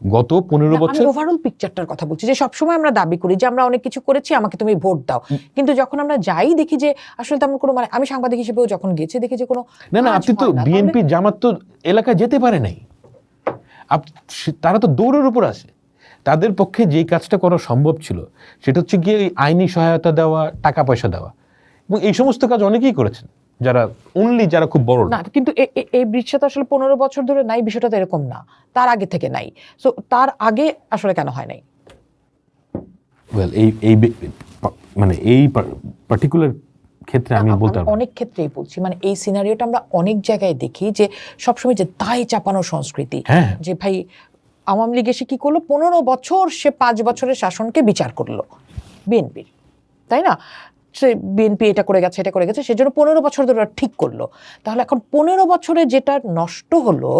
গত 15 বছর ওভারঅল পিকচারটার কথা বলছি, যে সবসময় আমরা দাবি করি যে আমরা অনেক কিছু করেছি, আমাকে তুমি ভোট দাও, কিন্তু যখন আমরা যাই দেখি যে আসলে তেমন কোনো, মানে আমি সাংবাদিক হিসেবেও যখন গেছি দেখি যে কোনো না, আপনি তো বিএনপি জামাত তো এলাকায় যেতে পারে নাই, তারা তো দৌড়ের উপর আছে। তাদের পক্ষে যেই কাজটা করা সম্ভব ছিল সেটা হচ্ছে গিয়ে আইনি সহায়তা দেওয়া, টাকা পয়সা দেওয়া, এবং এই সমস্ত কাজ অনেকেই করেছেন যারা খুব বড় না। কিন্তু এই ব্রিজটা তো আসলে 15 বছর ধরে নাই, বিষয়টা তো এরকম না, তার আগে থেকে নাই। সো তার আগে আসলে কেন হয় নাই? মানে এই পার্টিকুলার ক্ষেত্রে আমি বলতে পারবো, অনেক ক্ষেত্রেই বলছি, মানে এই সিনারিওটা আমরা অনেক জায়গায় দেখি যে সবসময় যে দায় চাপানো সংস্কৃতি। যে ভাই আওয়ামী লীগ এসে কি করলো, 15 বছর সে 5 বছরের শাসনকে বিচার করলো বিএনপির, তাই না? সে বিএনপি এটা করে গেছে, সেজন্য 15 বছর ধরে ঠিক করলো। তাহলে এখন 15 বছরে যেটা নষ্ট হলো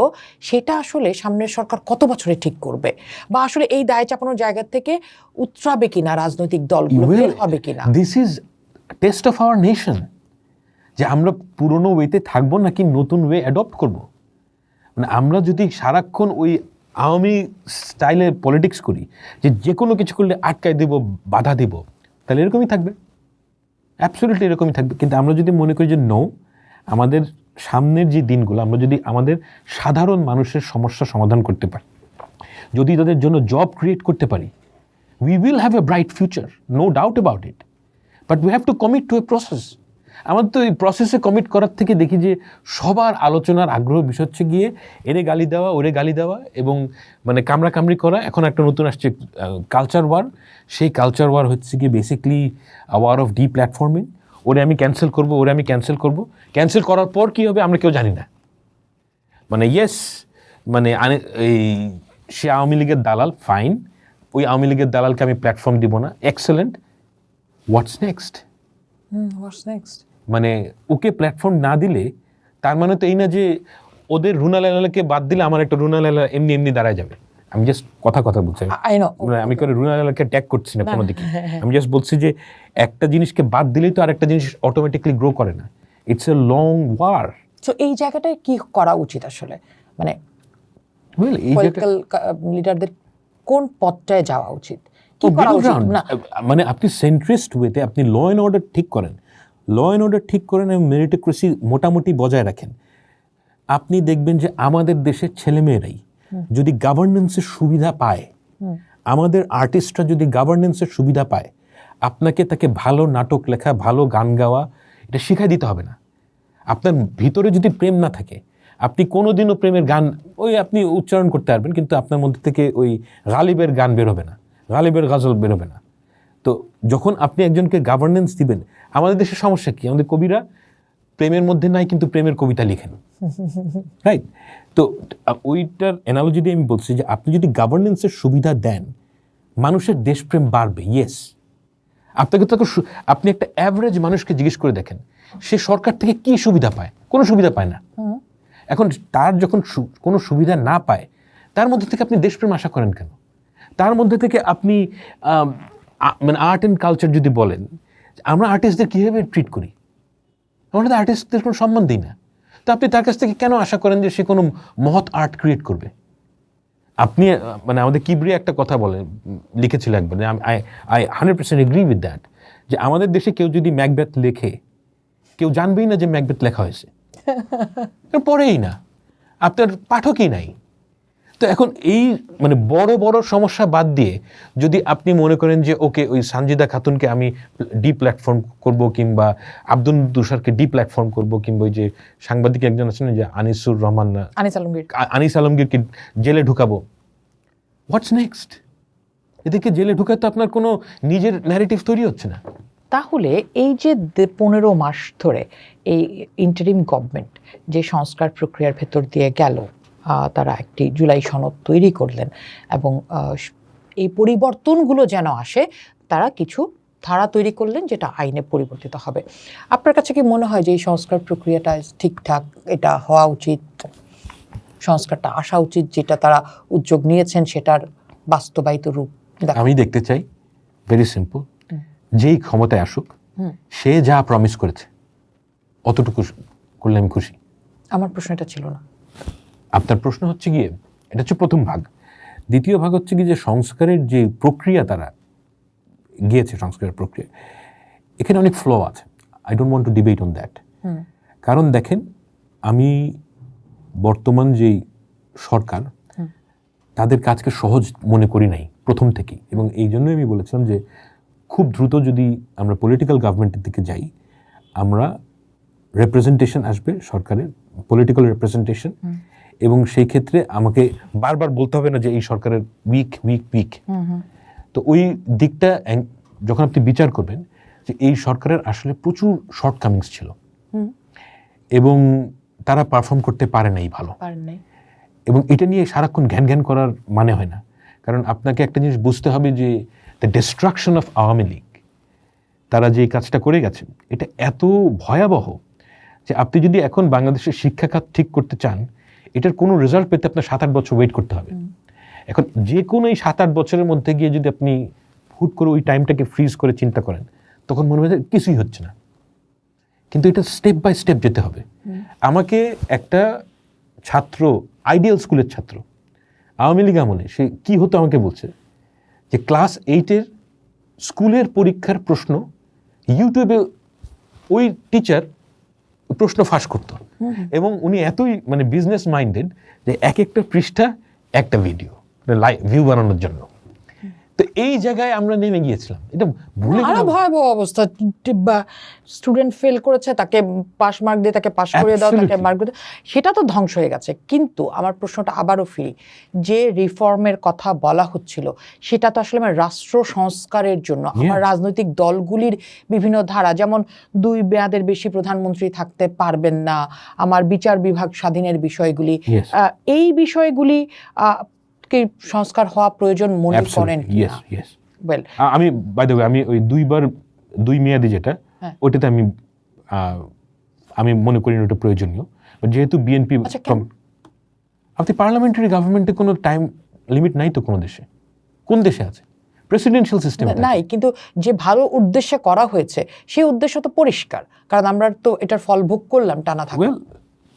সেটা আসলে সামনের সরকার কত বছরে ঠিক করবে? বা আসলে এই দায় চাপানোর জায়গা থেকে উতরাবে কিনা রাজনৈতিক দলগুলো, বের হবে কিনা? This is test of our nation, যে আমরা পুরনো ওয়েতে থাকবো নাকি নতুন ওয়ে অ্যাডপ্ট করব। মানে আমরা যদি সারাক্ষণ ওই আওয়ামী স্টাইলে পলিটিক্স করি, যে কোনো কিছু করলে আটকায় দেব, বাধা দেব, তাহলে এরকমই থাকবে, অ্যাবসলিউটলি এরকমই থাকবে। কিন্তু আমরা যদি মনে করি যে আমাদের সামনের যে দিনগুলো, আমরা যদি আমাদের সাধারণ মানুষের সমস্যা সমাধান করতে পারি, যদি তাদের জন্য জব ক্রিয়েট করতে পারি, we will have a bright future, no doubt about it, but we have to commit to a process. আমাদের তো এই প্রসেসে কমিট করার থেকে দেখি যে সবার আলোচনার আগ্রহ বিষয় হচ্ছে গিয়ে এরে গালি দেওয়া, ওরে গালি দেওয়া, এবং মানে কামড়াকামড়ি করা। এখন একটা নতুন আসছে কালচার ওয়ার। সেই কালচার ওয়ার হচ্ছে গিয়ে বেসিকলি ওয়ার অফ প্ল্যাটফর্মিং। ওরে আমি ক্যান্সেল করব, ক্যান্সেল করার পর কী হবে আমরা কেউ জানি না। মানে ইয়েস, মানে এই সে আওয়ামী লীগের দালাল, ফাইন, ওই আওয়ামী লীগের দালালকে আমি প্ল্যাটফর্ম দিব না, এক্সেলেন্ট, হোয়াটস নেক্সট? মানে ওকে প্ল্যাটফর্ম না দিলে তার মানে তো এই না যে ওদের রুনা লালাকে বাদ দিলে আমার একটা রুনা লালা এমনি দাঁড়ায় যাবে। আমি জাস্ট কথা বলছি, আমি করে রুনা লালাকে ট্যাগ করছি না কোনো দিকে। আমি জাস্ট বলছি যে একটা জিনিসকে বাদ দিলেই তো আর একটা জিনিস অটোমেটিকলি গ্রো করে না, it's a long war. So এই জায়গাটায় কি করা উচিত আসলে, মানে পলিটিক্যাল লিডারদের কোন পথটায় যাওয়া উচিত, কি করা উচিত? মানে আপনি সেন্ট্রিস্ট ওয়েতে আপনি ল অ্যান্ড অর্ডার ঠিক করেন এবং মেরিটোক্রেসি মোটামুটি বজায় রাখেন। আপনি দেখবেন যে আমাদের দেশের ছেলেমেয়েরাই যদি গভর্নেন্সের সুবিধা পায়, আমাদের আর্টিস্টরা যদি গভর্নেন্সের সুবিধা পায়, আপনাকে তাকে ভালো নাটক লেখা, ভালো গান গাওয়া এটা শিখাই দিতে হবে না। আপনার ভিতরে যদি প্রেম না থাকে, আপনি কোনোদিনও প্রেমের গান আপনি উচ্চারণ করতে পারবেন, কিন্তু আপনার মধ্যে থেকে ওই গালিবের গান বেরোবে না, গালিবের গজল বেরোবে না। তো যখন আপনি একজনকে গভর্নেন্স দিবেন, আমাদের দেশের সমস্যা কি, আমাদের কবিরা প্রেমের মধ্যে নাই কিন্তু প্রেমের কবিতা লিখেন, রাইট? তো ওইটার অ্যানালজি দিয়ে আমি বলছি যে আপনি যদি গভর্নেন্সের সুবিধা দেন, মানুষের দেশপ্রেম বাড়বে। ইয়েস, আপনি একটা অ্যাভারেজ মানুষকে জিজ্ঞেস করে দেখেন সে সরকার থেকে কি সুবিধা পায়, কোনো সুবিধা পায় না। এখন তার যখন কোনো সুবিধা না পায়, তার মধ্যে থেকে আপনি দেশপ্রেম আশা করেন কেন? তার মধ্যে থেকে আপনি মানে আর্ট অ্যান্ড কালচার যদি বলেন, আমরা আর্টিস্টদের কীভাবে ট্রিট করি, আমরা তো আর্টিস্টদের কোনো সম্মান দিই না। তো আপনি তার কাছ থেকে কেন আশা করেন যে সে কোনো মহৎ আর্ট ক্রিয়েট করবে? আপনি মানে আমাদের কিবরিয়া একটা কথা বলেন, লিখেছিল একবার, আই 100% এগ্রি উইথ দ্যাট, যে আমাদের দেশে কেউ যদি ম্যাকবেথ লেখে কেউ জানবেই না যে ম্যাকবেথ লেখা হয়েছে, পড়েই না, আপনার পাঠকই নাই। তো এখন এই মানে বড় বড় সমস্যা বাদ দিয়ে যদি আপনি মনে করেন যে ওকে ওই সানজিদা খাতুনকে আমি ডি প্ল্যাটফর্ম করব, কিংবা আব্দুল তুষারকে ডি প্ল্যাটফর্ম করব, কিংবা ওই যে সাংবাদিক একজন আছেন যে আনিসুর রহমান না, আনিস আলমগীরকে জেলে ঢুকাবো, হোয়াটস নেক্সট? এদেরকে জেলে ঢুকাতে তো আপনার কোনো নিজের ন্যারেটিভ তৈরি হচ্ছে না। তাহলে এই যে 15 মাস ধরে এই ইন্টারিম গভর্নমেন্ট যে সংস্কার প্রক্রিয়ার ভেতর দিয়ে গেল, তারা একটি জুলাই সনদ তৈরি করলেন এবং এই পরিবর্তনগুলো যেন আসে তারা কিছু ধারা তৈরি করলেন যেটা আইনে পরিবর্তিত হবে। আপনার কাছে কি মনে হয় যে এই সংস্কার প্রক্রিয়াটা ঠিকঠাক, এটা হওয়া উচিত, সংস্কারটা আসা উচিত, যেটা তারা উদ্যোগ নিয়েছেন সেটার বাস্তবায়িত রূপ? আমি দেখতে চাই ভেরি সিম্পল, যেই ক্ষমতায় আসুক সে যা প্রমিস করেছে অতটুকু করলে আমি খুশি। আমার প্রশ্ন এটা ছিল না। আপনার প্রশ্ন হচ্ছে গিয়ে, এটা হচ্ছে প্রথম ভাগ। দ্বিতীয় ভাগ হচ্ছে কি যে সংস্কারের যে প্রক্রিয়া তারা গিয়েছে, সংস্কারের প্রক্রিয়া, এখানে অনেক ফ্ল আছে। I don't want to debate on that. কারণ দেখেন, আমি বর্তমান যেই সরকার তাদের কাজকে সহজ মনে করি নাই প্রথম থেকেই, এবং এই জন্যই আমি বলেছিলাম যে খুব দ্রুত যদি আমরা পলিটিক্যাল গভর্নমেন্টের দিকে যাই, আমরা রিপ্রেজেন্টেশন আসবে সরকারের, পলিটিক্যাল রিপ্রেজেন্টেশন, এবং সেই ক্ষেত্রে আমাকে বারবার বলতে হবে না যে এই সরকারের উইক উইক উইক। তো ওই দিকটা যখন আপনি বিচার করবেন যে এই সরকারের আসলে প্রচুর শর্টকামিংস ছিল এবং তারা পারফর্ম করতে পারে নাই ভালো, এবং এটা নিয়ে সারাক্ষণ ঘ্যান ঘ্যান করার মানে হয় না। কারণ আপনাকে একটা জিনিস বুঝতে হবে যে the destruction of Awami League, তারা যে কাজটা করে গেছে এটা এত ভয়াবহ যে আপনি যদি এখন বাংলাদেশের শিক্ষা খাত ঠিক করতে চান, এটার কোনো রেজাল্ট পেতে আপনার 7-8 বছর ওয়েট করতে হবে। এখন যে কোনো এই 7-8 বছরের মধ্যে গিয়ে যদি আপনি হুট করে ওই টাইমটাকে ফ্রিজ করে চিন্তা করেন, তখন মনে হয় কিছুই হচ্ছে না। কিন্তু এটা স্টেপ বাই স্টেপ যেতে হবে। আমাকে একটা ছাত্র, আইডিয়াল স্কুলের ছাত্র, আওয়ামী লীগ আমলে সে কি হতো আমাকে বলছে যে ক্লাস 8-এর স্কুলের পরীক্ষার প্রশ্ন ইউটিউবে ওই টিচার প্রশ্ন ফাঁস করতো, এবং উনি এতই মানে বিজনেস মাইন্ডেড যে এক একটা পৃষ্ঠা একটা ভিডিও ভিউ বানানোর জন্য। তো এই জায়গায় আমরা নেমে গিয়েছিলাম। এটা ভুলে গেলাম। ভয়াবহ অবস্থা। স্টুডেন্ট ফেল করেছে, তাকে পাস মার্ক দিয়ে তাকে পাস করিয়ে দাও, তাকে মার্ক দিয়ে, সেটা তো ধ্বংস হয়ে গেছে। কিন্তু আমার প্রশ্নটা আবারও ফিরি, যে রিফর্মের কথা বলা হচ্ছিল সেটা তো আসলে আমার রাষ্ট্র সংস্কারের জন্য আমার রাজনৈতিক দলগুলির বিভিন্ন ধারা, যেমন 2 মেয়াদের বেশি প্রধানমন্ত্রী থাকতে পারবেন না, আমার বিচার বিভাগ স্বাধীনের বিষয়গুলি, এই বিষয়গুলি সংস্কার হওয়া প্রয়োজন মনে করেন? আমি বাই দ্য ওয়ে, আমি ওই 2 মেয়াদি যেটা, ওইটাতে আমি মনে করি ওটা প্রয়োজনীয়। যেহেতু বিএনপি, আপনি পার্লামেন্টারি গভর্নমেন্টে কোনো টাইম লিমিট নাই তো কোনো দেশে। কোন দেশে আছে? প্রেসিডেন্সিয়াল সিস্টেম নাই, কিন্তু যে ভালো উদ্দেশ্যে করা হয়েছে সেই উদ্দেশ্য তো পরিষ্কার, কারণ আমরা তো এটার ফল ভোগ করলাম টানা থাকবে।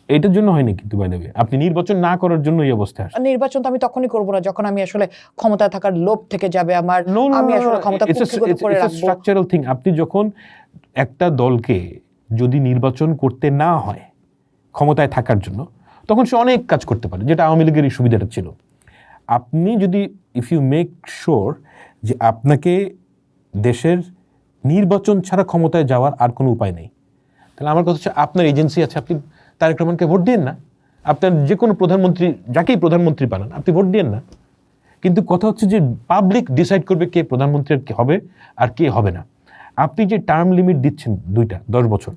এটার জন্য হয়নি, কিন্তু বাই দ্য ওয়ে আপনি নির্বাচন না করার জন্য এই অবস্থা আসে। নির্বাচন তো আমি তখনই করব না যখন আমি আসলে ক্ষমতায় থাকার লোভ থেকে যাবে আমার, আমি আসলে ক্ষমতা কুক্ষিগত করে রাখবো। Structural thing. আপনি যখন একটা দলকে যদি নির্বাচন করতে না হয় ক্ষমতায় থাকার জন্য, তখন সে অনেক কাজ করতে পারে, যেটা আওয়ামী লীগের এই সুবিধাটা ছিল। আপনি যদি ইফ ইউ মেক শিওর যে আপনাকে দেশের নির্বাচন ছাড়া ক্ষমতায় যাওয়ার আর কোনো উপায় নেই, তাহলে আমার কথা হচ্ছে আপনার এজেন্সি আছে, আপনি তারেক রহমানকে ভোট দিন না। আপনার যে কোনো প্রধানমন্ত্রী, যাকেই প্রধানমন্ত্রী বানান, আপনি ভোট দিন না। কিন্তু কথা হচ্ছে যে পাবলিক ডিসাইড করবে কে প্রধানমন্ত্রী হবে আর কে হবে না। আপনি যে টার্ম লিমিট দিচ্ছেন 2টা 10 বছর,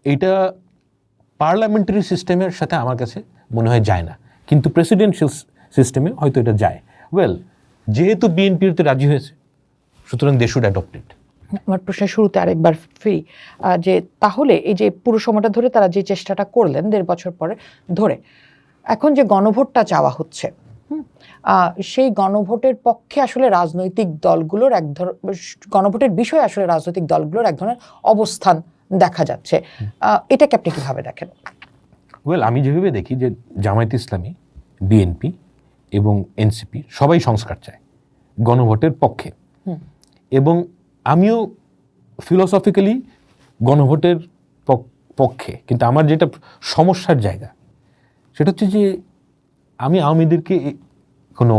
এইটা পার্লামেন্টারি সিস্টেমের সাথে আমার কাছে মনে হয় যায় না, কিন্তু প্রেসিডেন্সিয়াল সিস্টেমে হয়তো এটা যায়। যেহেতু বিএনপিতে রাজি হয়েছে, সুতরাং দে শুড অ্যাডপ্ট ইট। আমার প্রশ্নের শুরুতে আরেকবার ফিরি, যে তাহলে এই যে পুরো সময়টা ধরে তারা যে চেষ্টাটা করলেন 1.5 বছর পরে ধরে, এখন যে গণভোটটা চাওয়া হচ্ছে, সেই গণভোটের পক্ষে আসলে রাজনৈতিক দলগুলোর গণভোটের বিষয়ে আসলে রাজনৈতিক দলগুলোর এক ধরনের অবস্থান দেখা যাচ্ছে, এটাকে আপনি কিভাবে দেখেন? আমি যেভাবে দেখি যে জামায়াত ইসলামী, বিএনপি এবং এনসিপি সবাই সংস্কার চায়, গণভোটের পক্ষে। এবং আমিও ফিলোসফিক্যালি গণভোটের পক্ষে, কিন্তু আমার যেটা সমস্যার জায়গা সেটা হচ্ছে যে আমি আওয়ামী লীগকে কোনো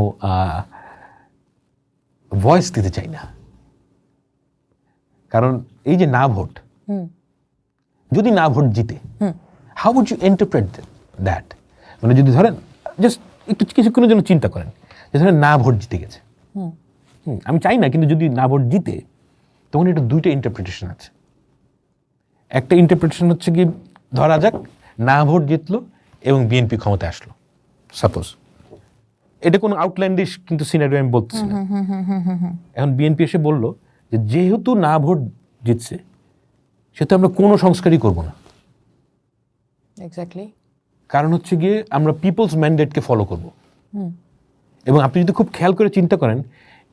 ভয়েস দিতে চাই না। কারণ এই যে না ভোট, যদি না ভোট জিতে, how would you interpret that? মানে যদি ধরেন জাস্ট একটু কিছুক্ষণের জন্য চিন্তা করেন যে ধরেন না ভোট জিতে গেছে, আমি চাই না, কিন্তু যদি না ভোট জিতে, তখন এটা দুইটা ইন্টারপ্রিটেশন আছে। একটা ইন্টারপ্রিটেশন হচ্ছে কি, ধরা যাক না ভোট জিতলো এবং বিএনপি ক্ষমতায় আসলো, সাপোজ। এটা কোনো আউটল্যান্ডিশ কিন্তু সিনারিও আমি বলতেছি না। এখন বিএনপি এসে বলল যে যেহেতু না ভোট জিতছে, সেহেতু আমরা কোনো সংস্কারই করব না। এক্স্যাক্টলি। কারণ হচ্ছে গিয়ে আমরা পিপলস ম্যান্ডেটকে ফলো করব। এবং আপনি যদি খুব খেয়াল করে চিন্তা করেন,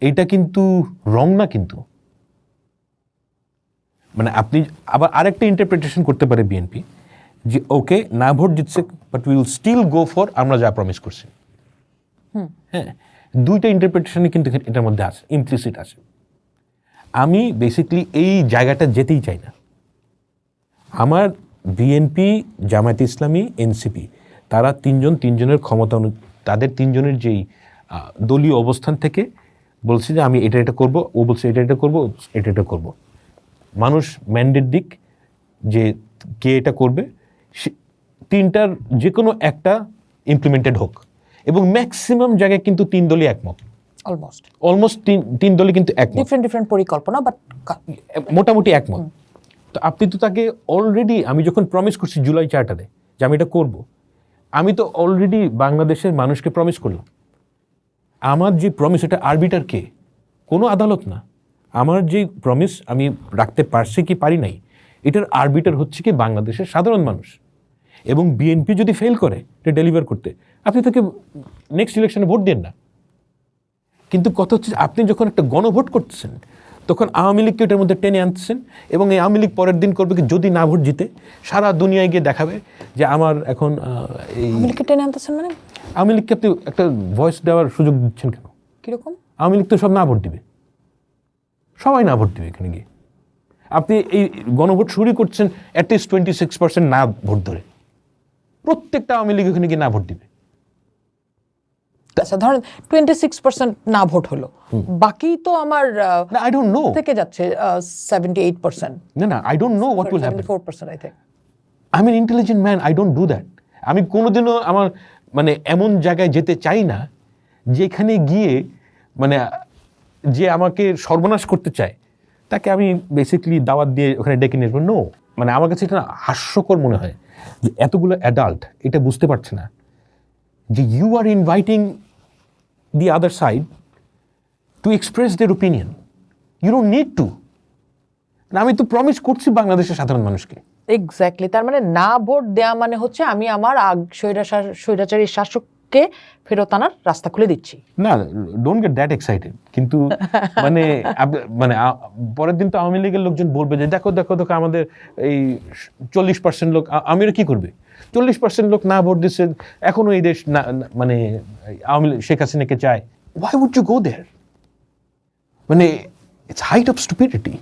এইটা কিন্তু রং না, কিন্তু মানে আপনি আবার আরেকটা ইন্টারপ্রিটেশন করতে পারে বিএনপি যে ওকে না ভোট জিতছে, but will still go for আমরা যা প্রমিস করছি। হ্যাঁ, দুইটা ইন্টারপ্রিটেশনই কিন্তু এটার মধ্যে আছে, ইমপ্লিসিট আছে। আমি বেসিক্যালি এই জায়গাটা যেতেই চাই না। আমার বিএনপি, জামায়াতে ইসলামী, এনসিপি, তারা তিনজনের ক্ষমতা, তাদের তিনজনের যেই দলীয় অবস্থান থেকে বলছে যে আমি এটা করব, ও বলছে এটা করব, এটা করব। মানুষ ম্যান্ডেট দিক যে কে এটা করবে, তিনটার যে কোনো একটা ইমপ্লিমেন্টেড হোক। এবং ম্যাক্সিমাম জায়গায় কিন্তু তিন দলই একমত, অলমোস্ট তিন দলই কিন্তু একমত, ডিফারেন্ট পরিকল্পনা, বাট মোটামুটি একমত। তো আপনি তো তাকে অলরেডি, আমি যখন প্রমিস করছি জুলাই 4 যে আমি এটা করব, আমি তো অলরেডি বাংলাদেশের মানুষকে প্রমিস করলাম। আমার যে প্রমিস, এটা আরবিটার কে? কোনো আদালত না। আমার যে প্রমিস আমি রাখতে পারছি কি পারি নাই, এটার আরবিটার হচ্ছে কি বাংলাদেশের সাধারণ মানুষ। এবং বিএনপি যদি ফেল করে এটা ডেলিভার করতে, আপনি তাকে নেক্সট ইলেকশনে ভোট দেন না। কিন্তু কথা হচ্ছে আপনি যখন একটা গণভোট করতেছেন, তখন আওয়ামী লীগকে এটার মধ্যে টেনে আনতেছেন। এবং এই আওয়ামী লীগ পরের দিন করবে কি, যদি না ভোট জিতে, সারা দুনিয়ায় গিয়ে দেখাবে যে আমার এখন এই আওয়ামী লীগকে টেনে আনতেছেন। মানে আওয়ামী লীগকে আপনি একটা ভয়েস দেওয়ার সুযোগ দিচ্ছেন কেন? কিরকম? আওয়ামী লীগ তো সব না ভোট দিবে, সবাই না ভোট দিবে। এখানে গিয়ে আপনি এই গণভোট শুরু করছেন অ্যাটলিস্ট 26% না ভোট ধরে, প্রত্যেকটা আওয়ামী লীগ এখানে গিয়ে না ভোট দিবে। আচ্ছা, ধরেন 26% না ভোট হলো, বাকি তো আমার আই ডোন্ট নো থেকে যাচ্ছে 78%। না, I don't know what will happen. 74% I think. I am intelligent man, I don't do that. আমি কোনোদিনও আমার মানে এমন জায়গায় যেতে চাই না যেখানে গিয়ে মানে যে আমাকে সর্বনাশ করতে চায় তাকে আমি বেসিক্যালি দাওয়াত দিয়ে ওখানে ডেকে নিয়ে আসবো। নো, মানে আমার কাছে এটা হাস্যকর মনে হয় যে এতগুলো অ্যাডাল্ট এটা বুঝতে পারছে না যে you are inviting the other side to express their opinion. You don't need to. আমি তো প্রমিস করছি বাংলাদেশের সাধারণ মানুষকে। এক্স্যাক্টলি। তার মানে না ভোট দেয়া মানে হচ্ছে আমি আমার স্বৈরাচারী শাসককে ফেরত আনার রাস্তা খুলে দিচ্ছি। না, ডোন্ট গেট দ্যাট এক্সাইটেড। কিন্তু মানে মানে পরের দিন তো আওয়ামী লীগের লোকজন বলবে যে দেখো দেখো দেখো আমাদের এই 40% লোক, আমিরা কি করবে? 40% লোক না ভোট দিচ্ছে, এখনো এই দেশ না মানে আওয়ামী লীগ শেখ হাসিনাকে চায়। Why would you go there? মানে it's height of stupidity.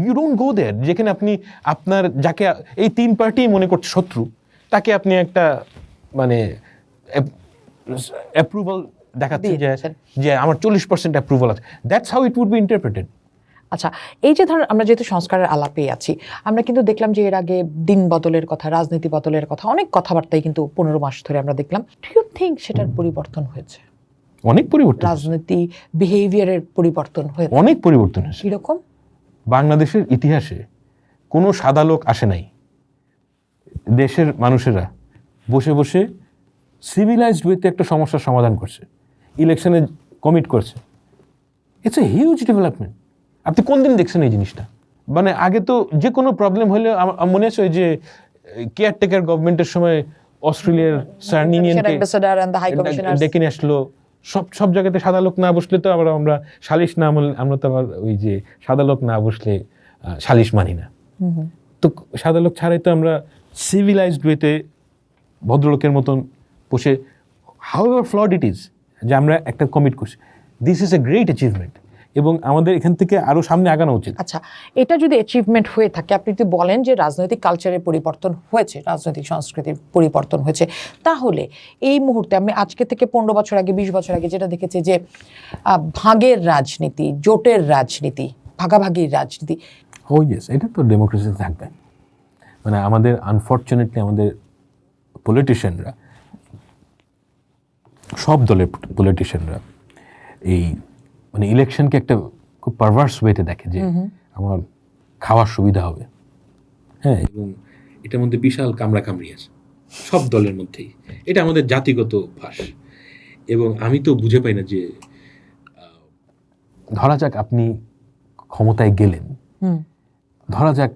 You don't go there যেখানে আপনি আপনার যাকে এই তিন পার্টি মনে করছে শত্রু, তাকে আপনি একটা মানে অ্যাপ্রুভাল দেখাচ্ছেন যে আমার 40% অ্যাপ্রুভাল আছে। That's how it would be interpreted. আচ্ছা, এই যে ধর আমরা যেহেতু সংস্কারের আলাপে আছি, আমরা কিন্তু দেখলাম যে এর আগে দিন বদলের কথা, রাজনীতি বদলের কথা, অনেক কথাবার্তাই কিন্তু 15 মাস ধরে আমরা দেখলাম। ডু ইউ থিঙ্ক সেটার পরিবর্তন হয়েছে? অনেক পরিবর্তন, রাজনীতি বিহেভিয়ারের পরিবর্তন হয়েছে, অনেক পরিবর্তন হয়েছে। কিরকম? বাংলাদেশের ইতিহাসে কোনো সাদা লোক আসে নাই, দেশের মানুষেরা বসে বসে সিভিলাইজড ওয়েতে একটা সমস্যার সমাধান করছে, ইলেকশনে কমিট করছে। It's a huge development. আপনি কোন দিন দেখছেন এই জিনিসটা? মানে আগে তো যে কোনো প্রবলেম হলে মনে আছে ওই যে কেয়ারটেকার গভর্নমেন্টের সময় অস্ট্রেলিয়ার সার্নিনিয়ানকে ডেকে নিয়ে আসলো, সব জায়গাতে সাদা লোক না বসলে তো আমরা সালিশ না, আমরা তো আবার ওই যে সাদা লোক না বসলে সালিশ মানি না। তো সাদা লোক ছাড়াই তো আমরা সিভিলাইজড ওয়েতে ভদ্রলোকের মতন বসে, how ever flood it is, যে আমরা একটা কমিট করছি, this is a great achievement, এবং আমাদের এখান থেকে আরো সামনে আগানো উচিত। আচ্ছা, এটা যদি অ্যাচিভমেন্ট হয়ে থাকে, আপনি যদি বলেন যে রাজনৈতিক কালচারের পরিবর্তন হয়েছে, রাজনৈতিক সংস্কৃতির পরিবর্তন হয়েছে, তাহলে এই মুহূর্তে আমি আজকে থেকে 15 বছর আগে 20 বছর আগে যেটা দেখেছি যে ভাগের রাজনীতি, জোটের রাজনীতি, ভাগাভাগির রাজনীতি, ও ইয়েস, এটা তো ডেমোক্রেসি থাকবে। মানে আমাদের আনফর্চুনেটলি আমাদের পলিটিশিয়ানরা, সব দলের পলিটিশিয়ানরা এই মানে ইলেকশনকে একটা খুব পারভার্স ওয়েতে দেখে যে আমার খাওয়ার সুবিধা হবে। হ্যাঁ, এবং এটার মধ্যে বিশাল কামড়াকামড়ি আছে সব দলের মধ্যেই। এটা আমাদের জাতিগত অভ্যাস, এবং আমি তো বুঝে পাই না যে ধরা যাক আপনি ক্ষমতায় গেলেন, ধরা যাক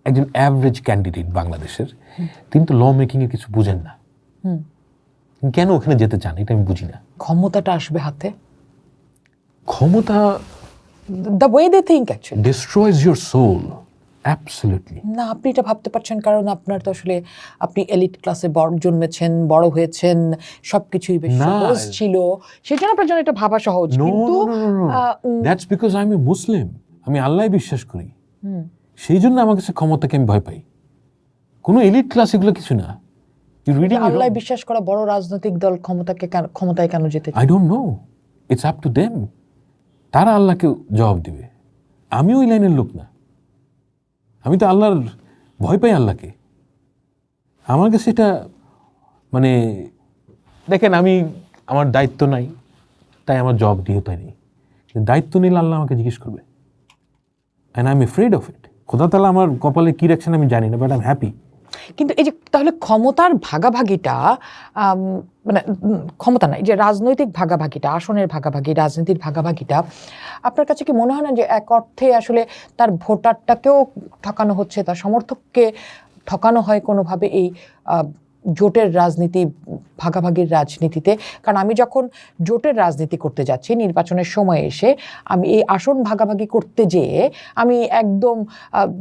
একজন অ্যাভারেজ ক্যান্ডিডেট বাংলাদেশের, তিনি তো ল মেকিংয়ের কিছু বুঝেন না, কেন ওখানে যেতে চান এটা আমি বুঝি না। ক্ষমতাটা আসবে হাতে, ক্ষমতা the way they think actually destroys your soul, absolutely. না, আপনি এটা ভাবতে পারছেন কারণ আপনার তো আসলে আপনি এলিট ক্লাসে জন্মেছেন, বড় হয়েছেন, সবকিছুই বেশ না। সহজ ছিল, সেই জন্য আপনার জন্য এটা ভাবা সহজ। কিন্তু that's because I M A মুসলিম, আমি আল্লাহ বিশ্বাস করি, সেই জন্য আমার কাছে ক্ষমতাকে আমি ভয় পাই। কোনো এলিট ক্লাস এগুলো কিছু না। ইউ রিডিং আল্লাহ বিশ্বাস করা বড় রাজনৈতিক দল ক্ষমতায় কেন যেতে চায়? I don't know, it's up to them. তারা আল্লাহকে জবাব দিবে। আমি ওই লাইনের লোক না, আমি তো আল্লাহর ভয় পাই আল্লাহকে। আমার কাছে এটা মানে দেখেন, আমার দায়িত্ব নাই তাই আমার জব দিয়ে তাই নেই, দায়িত্ব নিলে আল্লাহ আমাকে জিজ্ঞেস করবে, and I am afraid of it. খোদা তাআলা আমার কপালে কী রাখছেন আমি জানি না, বাট আই এম হ্যাপি। কিন্তু এই যে তাহলে ক্ষমতার ভাগাভাগিটা, মানে ক্ষমতা নাই, যে রাজনৈতিক ভাগাভাগিটা, আসনের ভাগাভাগি, রাজনীতির ভাগাভাগিটা, আপনার কাছে কি মনে হয় না যে এক অর্থে আসলে তার ভোটারটাকেও ঠকানো হচ্ছে, তার সমর্থককে ঠকানো হয় কোনোভাবে এই জোটের রাজনীতি, ভাগাভাগির রাজনীতিতে? কারণ আমি যখন জোটের রাজনীতি করতে যাচ্ছি নির্বাচনের সময় এসে, আমি এই আসন ভাগাভাগি করতে যেয়ে আমি একদম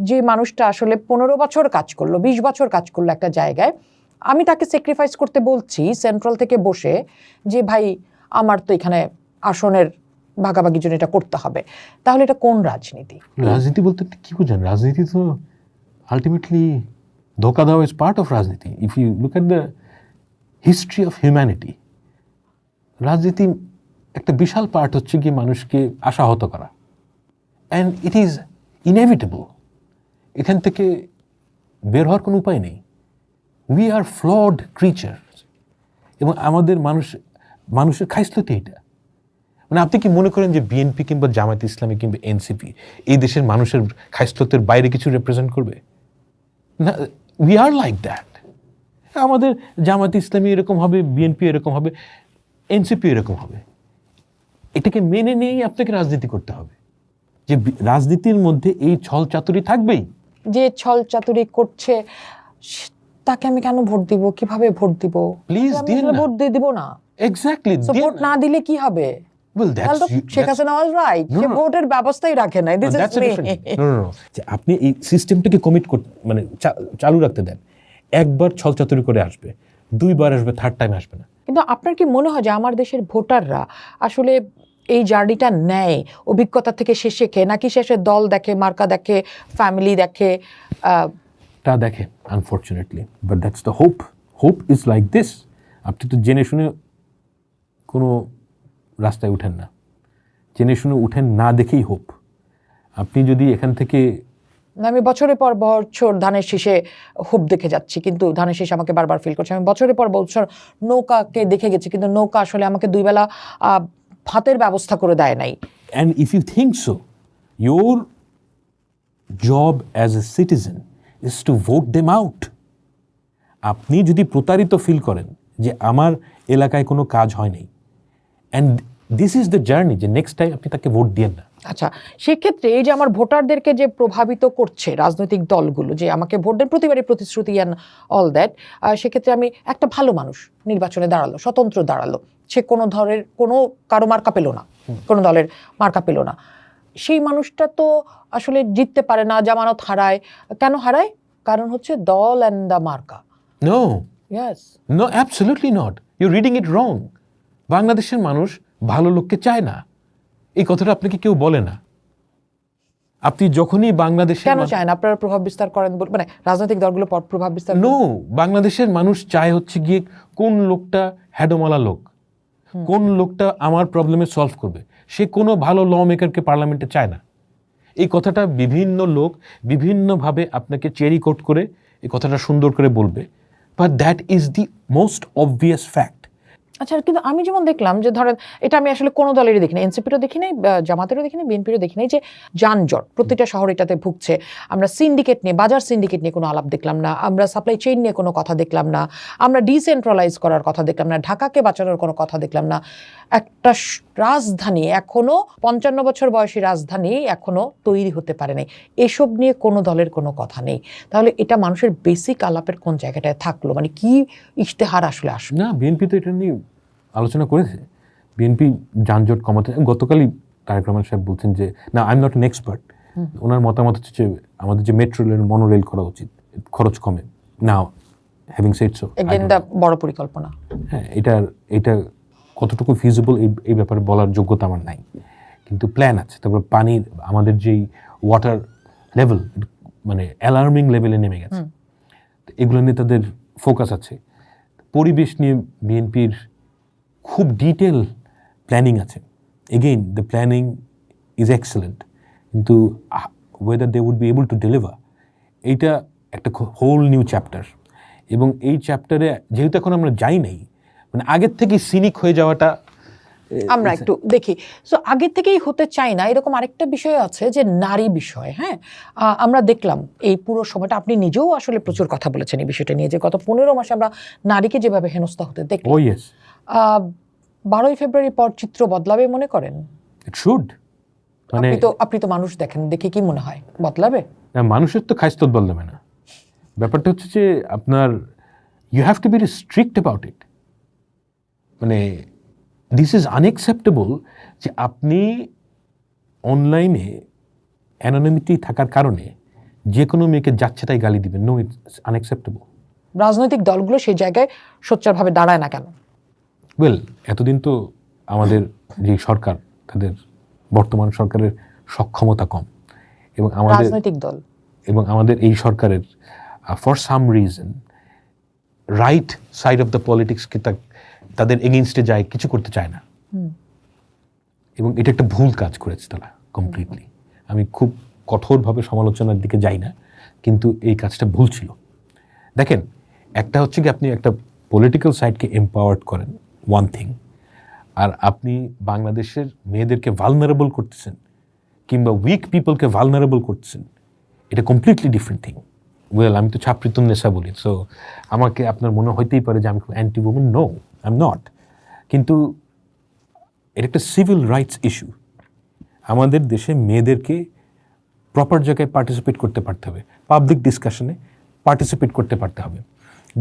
যে মানুষটা আসলে 15 বছর কাজ করলো, 20 বছর কাজ করলো একটা জায়গায়, আমি তাকে স্যাক্রিফাইস করতে বলছি সেন্ট্রাল থেকে বসে যে ভাই আমার তো এখানে আসনের ভাগাভাগির জন্য এটা করতে হবে, তাহলে এটা কোন রাজনীতি? রাজনীতি বলতে কি বুঝেন? রাজনীতি তো আলটিমেটলি ধোকা দেওয়া ইজ পার্ট অফ রাজনীতি। If you look at the history of humanity, রাজনীতি একটা বিশাল পার্ট হচ্ছে কি মানুষকে আশাহত করা, অ্যান্ড ইট ইজ ইনএভিটেবল। এখান থেকে বের হওয়ার কোনো উপায় নেই। উই আর ফ্লড ক্রিচার্স, এবং আমাদের মানুষের খাইসলতি এটা। মানে আপনি কি মনে করেন যে বিএনপি কিংবা জামায়াত ইসলামী কিংবা এনসিপি এই দেশের মানুষের খাইসলতের বাইরে কিছু রিপ্রেজেন্ট করবে? না, উই আর লাইক দ্যাট। আমাদের জামায়াত ইসলামী এরকম হবে, বিএনপি এরকম হবে, এনসিপি এরকম হবে। এটাকে মেনে নিয়েই আপনাকে রাজনীতি করতে হবে, যে রাজনীতির মধ্যে এই ছল চাতুরি থাকবেই। যে ছল চাতুরি করছে তাকে আমি কেন ভোট দিব, কিভাবে ভোট দিব? প্লিজ দিন না। ভোট দিয়ে দিব না। এক্স্যাক্টলি, ভোট না দিলে কি হবে? শেখ হাসিনা ওয়াজ রাইট, সে ভোটের ব্যবস্থাই রাখে নাই। This is me. আপনি এই সিস্টেমটাকে কমিট মানে চালু রাখতে দেন। একবার ছল চাতুরি করে আসবে, দুইবার আসবে, থার্ড টাইম আসবে না। কিন্তু আপনার কি মনে হয় যে আমার দেশের ভোটাররা আসলে এই জার্নিটা নেয় অভিজ্ঞতা থেকে সে শেখে, নাকি শেষে দল দেখে, মার্কা দেখে, ফ্যামিলি দেখে? তা দেখে unfortunately, but that's the hope. Hope is like this. আপনি তো জেনে শুনে কোনো রাস্তায় উঠেন না, জেনে শুনে উঠেন না দেখেই হোপ। আপনি যদি এখান থেকে, আমি বছরের পর বছর ধানের শীষে হোপ দেখে যাচ্ছি, কিন্তু ধানের শীষ আমাকে বারবার ফিল করছে। আমি বছরের পর বছর নৌকাকে দেখে গেছি, কিন্তু নৌকা আসলে আমাকে দুই বেলা ভাতের ব্যবস্থা করে দেয় নাই। and if you think so, your job as a citizen is to vote them out. আপনি যদি প্রতারিত ফিল করেন যে আমার এলাকায় কোনো কাজ হয় নাই, and this is the journey, যে নেক্সট টাইম আপনি তাকে ভোট দিয়েন না। আচ্ছা, সেক্ষেত্রে এই যে আমার ভোটারদেরকে যে প্রভাবিত করছে রাজনৈতিক দলগুলো, যে আমাকে ভোট দেন, প্রতিবারই প্রতিশ্রুতি অ্যান্ড অল দ্যাট, সেক্ষেত্রে আমি একটা ভালো মানুষ নির্বাচনে দাঁড়ালো, স্বতন্ত্র দাঁড়ালো, সে কোনো ধরনের কারো মার্কা পেল না, কোনো দলের মার্কা পেল না, সেই মানুষটা তো আসলে জিততে পারে না, জামানত হারায়। কেন হারায়? কারণ হচ্ছে দল অ্যান্ড দ্য মার্কা। No, yes, no, absolutely not. You're reading it wrong. বাংলাদেশের মানুষ ভালো লোককে চায় না, এই কথাটা আপনাকে কেউ বলে না। আপনি যখনই বাংলাদেশের কেন চায় না? আপনারা প্রভাব বিস্তার করেন মানে রাজনৈতিক দলগুলো প্রভাব বিস্তার নো, বাংলাদেশের মানুষ চায় হচ্ছে গিয়ে কোন লোকটা হ্যাডোমালা লোক, কোন লোকটা আমার প্রবলেমে সলভ করবে। সে কোনো ভালো ল মেকারকে পার্লামেন্টে চায় না। এই কথাটা বিভিন্ন লোক বিভিন্নভাবে আপনাকে চেরি কোট করে এই কথাটা সুন্দর করে বলবে, but that is the most obvious fact. আচ্ছা, কিন্তু আমি যেমন দেখলাম যে ধরেন এটা আমি আসলে কোনো দলেরই দেখি না, এনসিপিরও দেখি নাই, জামাতেরও দেখি নাই, বিএনপিরও দেখি নাই, যে যানজট প্রতিটা শহর এটাতে ভুগছে। আমরা সিন্ডিকেট নিয়ে, বাজার সিন্ডিকেট নিয়ে কোনো আলাপ দেখলাম না, আমরা সাপ্লাই চেইন নিয়ে কোনো কথা দেখলাম না, আমরা ডিসেন্ট্রালাইজ করার কথা দেখলাম না, ঢাকাকে বাঁচানোর কোনো কথা দেখলাম না। একটা রাজধানী এখনো 55 বছর বয়সী রাজধানী এখনো তৈরি হতে পারে নাই, এসব নিয়ে কোনো দলের কোনো কথা নেই। তাহলে এটা মানুষের বেসিক আলাপের কোন জায়গাটায় থাকলো, মানে কি ইশতেহার আসলে আসলো? না, বিএনপি তো এটা নিয়ে আলোচনা করেছে। বিএনপি যানজট কমাতে, গতকালই তারেক রহমান সাহেব বলছেন যে না, I am not an expert, ওনার মতামত হচ্ছে যে আমাদের যে মেট্রো রেল, মনোরেল করা উচিত, খরচ কমে। নাও হ্যাভিং সেড সো, বড় পরিকল্পনা, হ্যাঁ, এটা কতটুকু ফিজিবল এই ব্যাপারে বলার যোগ্যতা আমার নাই, কিন্তু প্ল্যান আছে। তারপর পানির আমাদের যেই ওয়াটার লেভেল মানে অ্যালার্মিং লেভেলে নেমে গেছে, এগুলো নিয়ে তাদের ফোকাস আছে। পরিবেশ নিয়ে বিএনপির খুব ডিটেল প্ল্যানিং আছে। Again the planning is excellent, কিন্তু whether they would be able to deliver, এইটা একটা হোল নিউ চ্যাপ্টার। এবং এই চ্যাপ্টারে যেহেতু এখন আমরা যাই নাই, মানে আগের থেকে সিনিক হয়ে যাওয়াটা আমরা একটু দেখি। সো আগের থেকেই হতে চাই না, এরকম আরেকটা বিষয় আছে যে নারী বিষয়। হ্যাঁ, আমরা দেখলাম এই পুরো সময়টা, আপনি নিজেও আসলে প্রচুর কথা বলেছেন এই বিষয়টা নিয়ে, যে গত 15 মাসে আমরা নারীকে যেভাবে হেনস্থা হতে দেখলাম। 12ই ফেব্রুয়ারি পর চিত্র বদলাবে মনে করেন? It should. মানে আপনি তো মানুষ দেখেন, দেখে কি মনে হয় বদলাবে? মানুষের তো খাইস্তত বদলাবে না। ব্যাপারটা হচ্ছে যে আপনার you have to be strict about it. মানে দিস ইজ আনএক্সেপ্টেবল যে আপনি অনলাইনে অ্যানোনিমিটি থাকার কারণে যে কোনো মেয়েকে যাচ্ছে তাই গালি দিবেন। No, it's unacceptable. রাজনৈতিক দলগুলো সেই জায়গায় সোচ্চারভাবে দাঁড়ায় না কেন? ওয়েল, এতদিন তো আমাদের যে সরকার, তাদের বর্তমান সরকারের সক্ষমতা কম, এবং রাজনৈতিক দল এবং আমাদের এই সরকারের for some reason right side of the পলিটিক্সকে তাদের এগেইনস্টে যায়, কিছু করতে চায় না। এবং এটা একটা ভুল কাজ করেছে তারা কমপ্লিটলি। আমি খুব কঠোরভাবে সমালোচনার দিকে যাই না, কিন্তু এই কাজটা ভুল ছিল। দেখেন, একটা হচ্ছে কি আপনি একটা পলিটিক্যাল সাইডকে এম্পাওয়ার্ড করেন, ওয়ান থিং, আর আপনি বাংলাদেশের মেয়েদেরকে ভালনারেবল করতেছেন কিংবা উইক পিপলকে ভালনারেবল করতেছেন, এটা কমপ্লিটলি ডিফারেন্ট থিং। ওয়েল, আমি তো ছাপৃতুন নেশা বলি, সো আমাকে আপনার মনে হইতেই পারে যে আমি খুব anti women. No, I am not. কিন্তু এটা একটা সিভিল রাইটস ইস্যু। আমাদের দেশে মেয়েদেরকে প্রপার জায়গায় পার্টিসিপেট করতে পারতে হবে, পাবলিক ডিসকাশনে পার্টিসিপেট করতে পারতে হবে।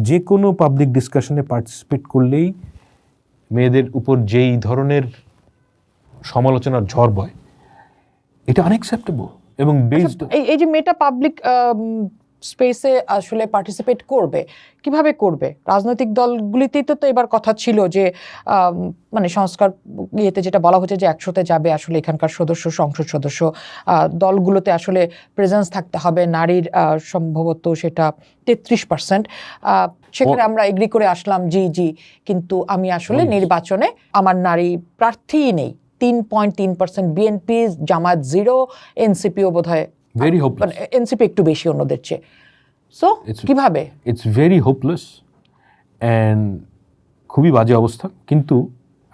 যে কোনো পাবলিক ডিসকাশনে পার্টিসিপেট করলেই মেয়েদের উপর যেই ধরনের সমালোচনার ঝড় বয়, এটা আনএক্সেপ্টেবল। এবং বেসড এই যে মেয়েটা পাবলিক স্পেসে আসলে পার্টিসিপেট করবে, কিভাবে করবে? রাজনৈতিক দলগুলিতেই তো এবার কথা ছিল যে মানে সংস্কার ইয়েতে যেটা বলা হচ্ছে যে 100-তে যাবে আসলে এখানকার সদস্য, সংসদ সদস্য। দলগুলোতে আসলে প্রেজেন্স থাকতে হবে নারীর, সম্ভবত সেটা 33%। সেখানে আমরা এগ্রি করে আসলাম, জি, কিন্তু আমি আসলে নির্বাচনে আমার নারী প্রার্থীই নেই। 3.3%, বিএনপি, জামাত 0, এনসিপিও বোধহয় ভেরি হোপলেস। এনসিপি একটু বেশি অন্যদের চেয়ে। সো কিভাবে? ইটস ভেরি হোপলেস অ্যান্ড খুবই বাজে অবস্থা। কিন্তু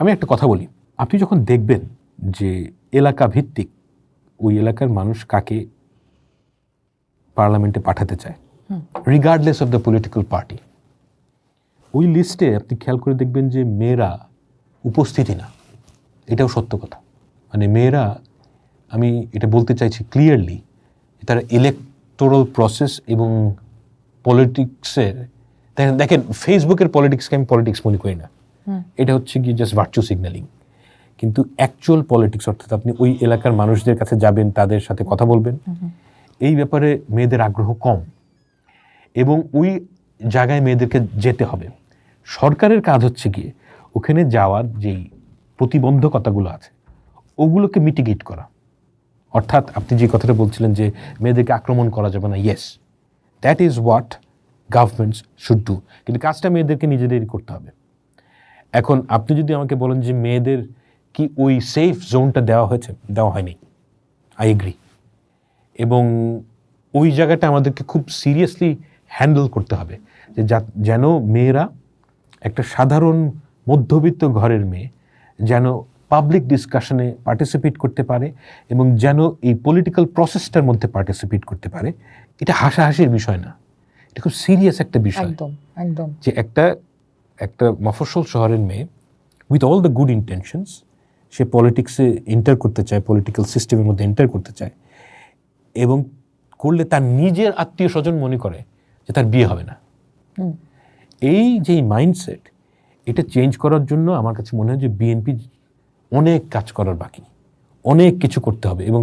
আমি একটা কথা বলি, আপনি যখন দেখবেন যে এলাকা ভিত্তিক ওই এলাকার মানুষ কাকে পার্লামেন্টে পাঠাতে চায়, regardless of the political party, ওই লিস্টে আপনি খেয়াল করে দেখবেন যে মেয়েরা উপস্থিতি না। এটাও সত্য কথা। মানে মেয়েরা, আমি এটা বলতে চাইছি ক্লিয়ারলি, তারা ইলেকটোরাল প্রসেস এবং পলিটিক্সের, দেখেন ফেসবুকের পলিটিক্সকে আমি পলিটিক্স মনে করি না, এটা হচ্ছে কি জাস্ট ভার্চু সিগন্যালিং। কিন্তু অ্যাকচুয়াল পলিটিক্স, অর্থাৎ আপনি ওই এলাকার মানুষদের কাছে যাবেন, তাদের সাথে কথা বলবেন, এই ব্যাপারে মেয়েদের আগ্রহ কম। এবং ওই জায়গায় মেয়েদেরকে যেতে হবে। সরকারের কাজ হচ্ছে গিয়ে ওখানে যাওয়ার যেই প্রতিবন্ধকতাগুলো আছে ওগুলোকে মিটিগেট করা। অর্থাৎ আপনি যে কথাটা বলছিলেন যে মেয়েদেরকে আক্রমণ করা যাবে না, yes, that is what governments should do, কিন্তু কাজটা মেয়েদেরকে নিজেদেরই করতে হবে। এখন আপনি যদি আমাকে বলেন যে মেয়েদের কি ওই সেফ জোনটা দেওয়া হয়েছে, দেওয়া হয়নি, আই এগ্রি। এবং ওই জায়গাটা আমাদেরকে খুব সিরিয়াসলি হ্যান্ডেল করতে হবে যে যেন মেয়েরা, একটা সাধারণ মধ্যবিত্ত ঘরের মেয়ে যেন পাবলিক ডিসকাশনে পার্টিসিপেট করতে পারে এবং যেন এই পলিটিক্যাল প্রসেসটার মধ্যে পার্টিসিপেট করতে পারে। এটা হাসাহাসির বিষয় না, এটা খুব সিরিয়াস একটা বিষয়। একদম একদম। যে একটা মফস্বল শহরের মেয়ে with all the good intentions সে পলিটিক্সে এন্টার করতে চায়, পলিটিক্যাল সিস্টেমের মধ্যে এন্টার করতে চায়, এবং করলে তার নিজের আত্মীয় স্বজন মনে করে যে তার বিয়ে হবে না। এই যে মাইন্ডসেট, এটা চেঞ্জ করার জন্য আমার কাছে মনে হয় যে বিএনপি অনেক কাজ করার বাকি, অনেক কিছু করতে হবে, এবং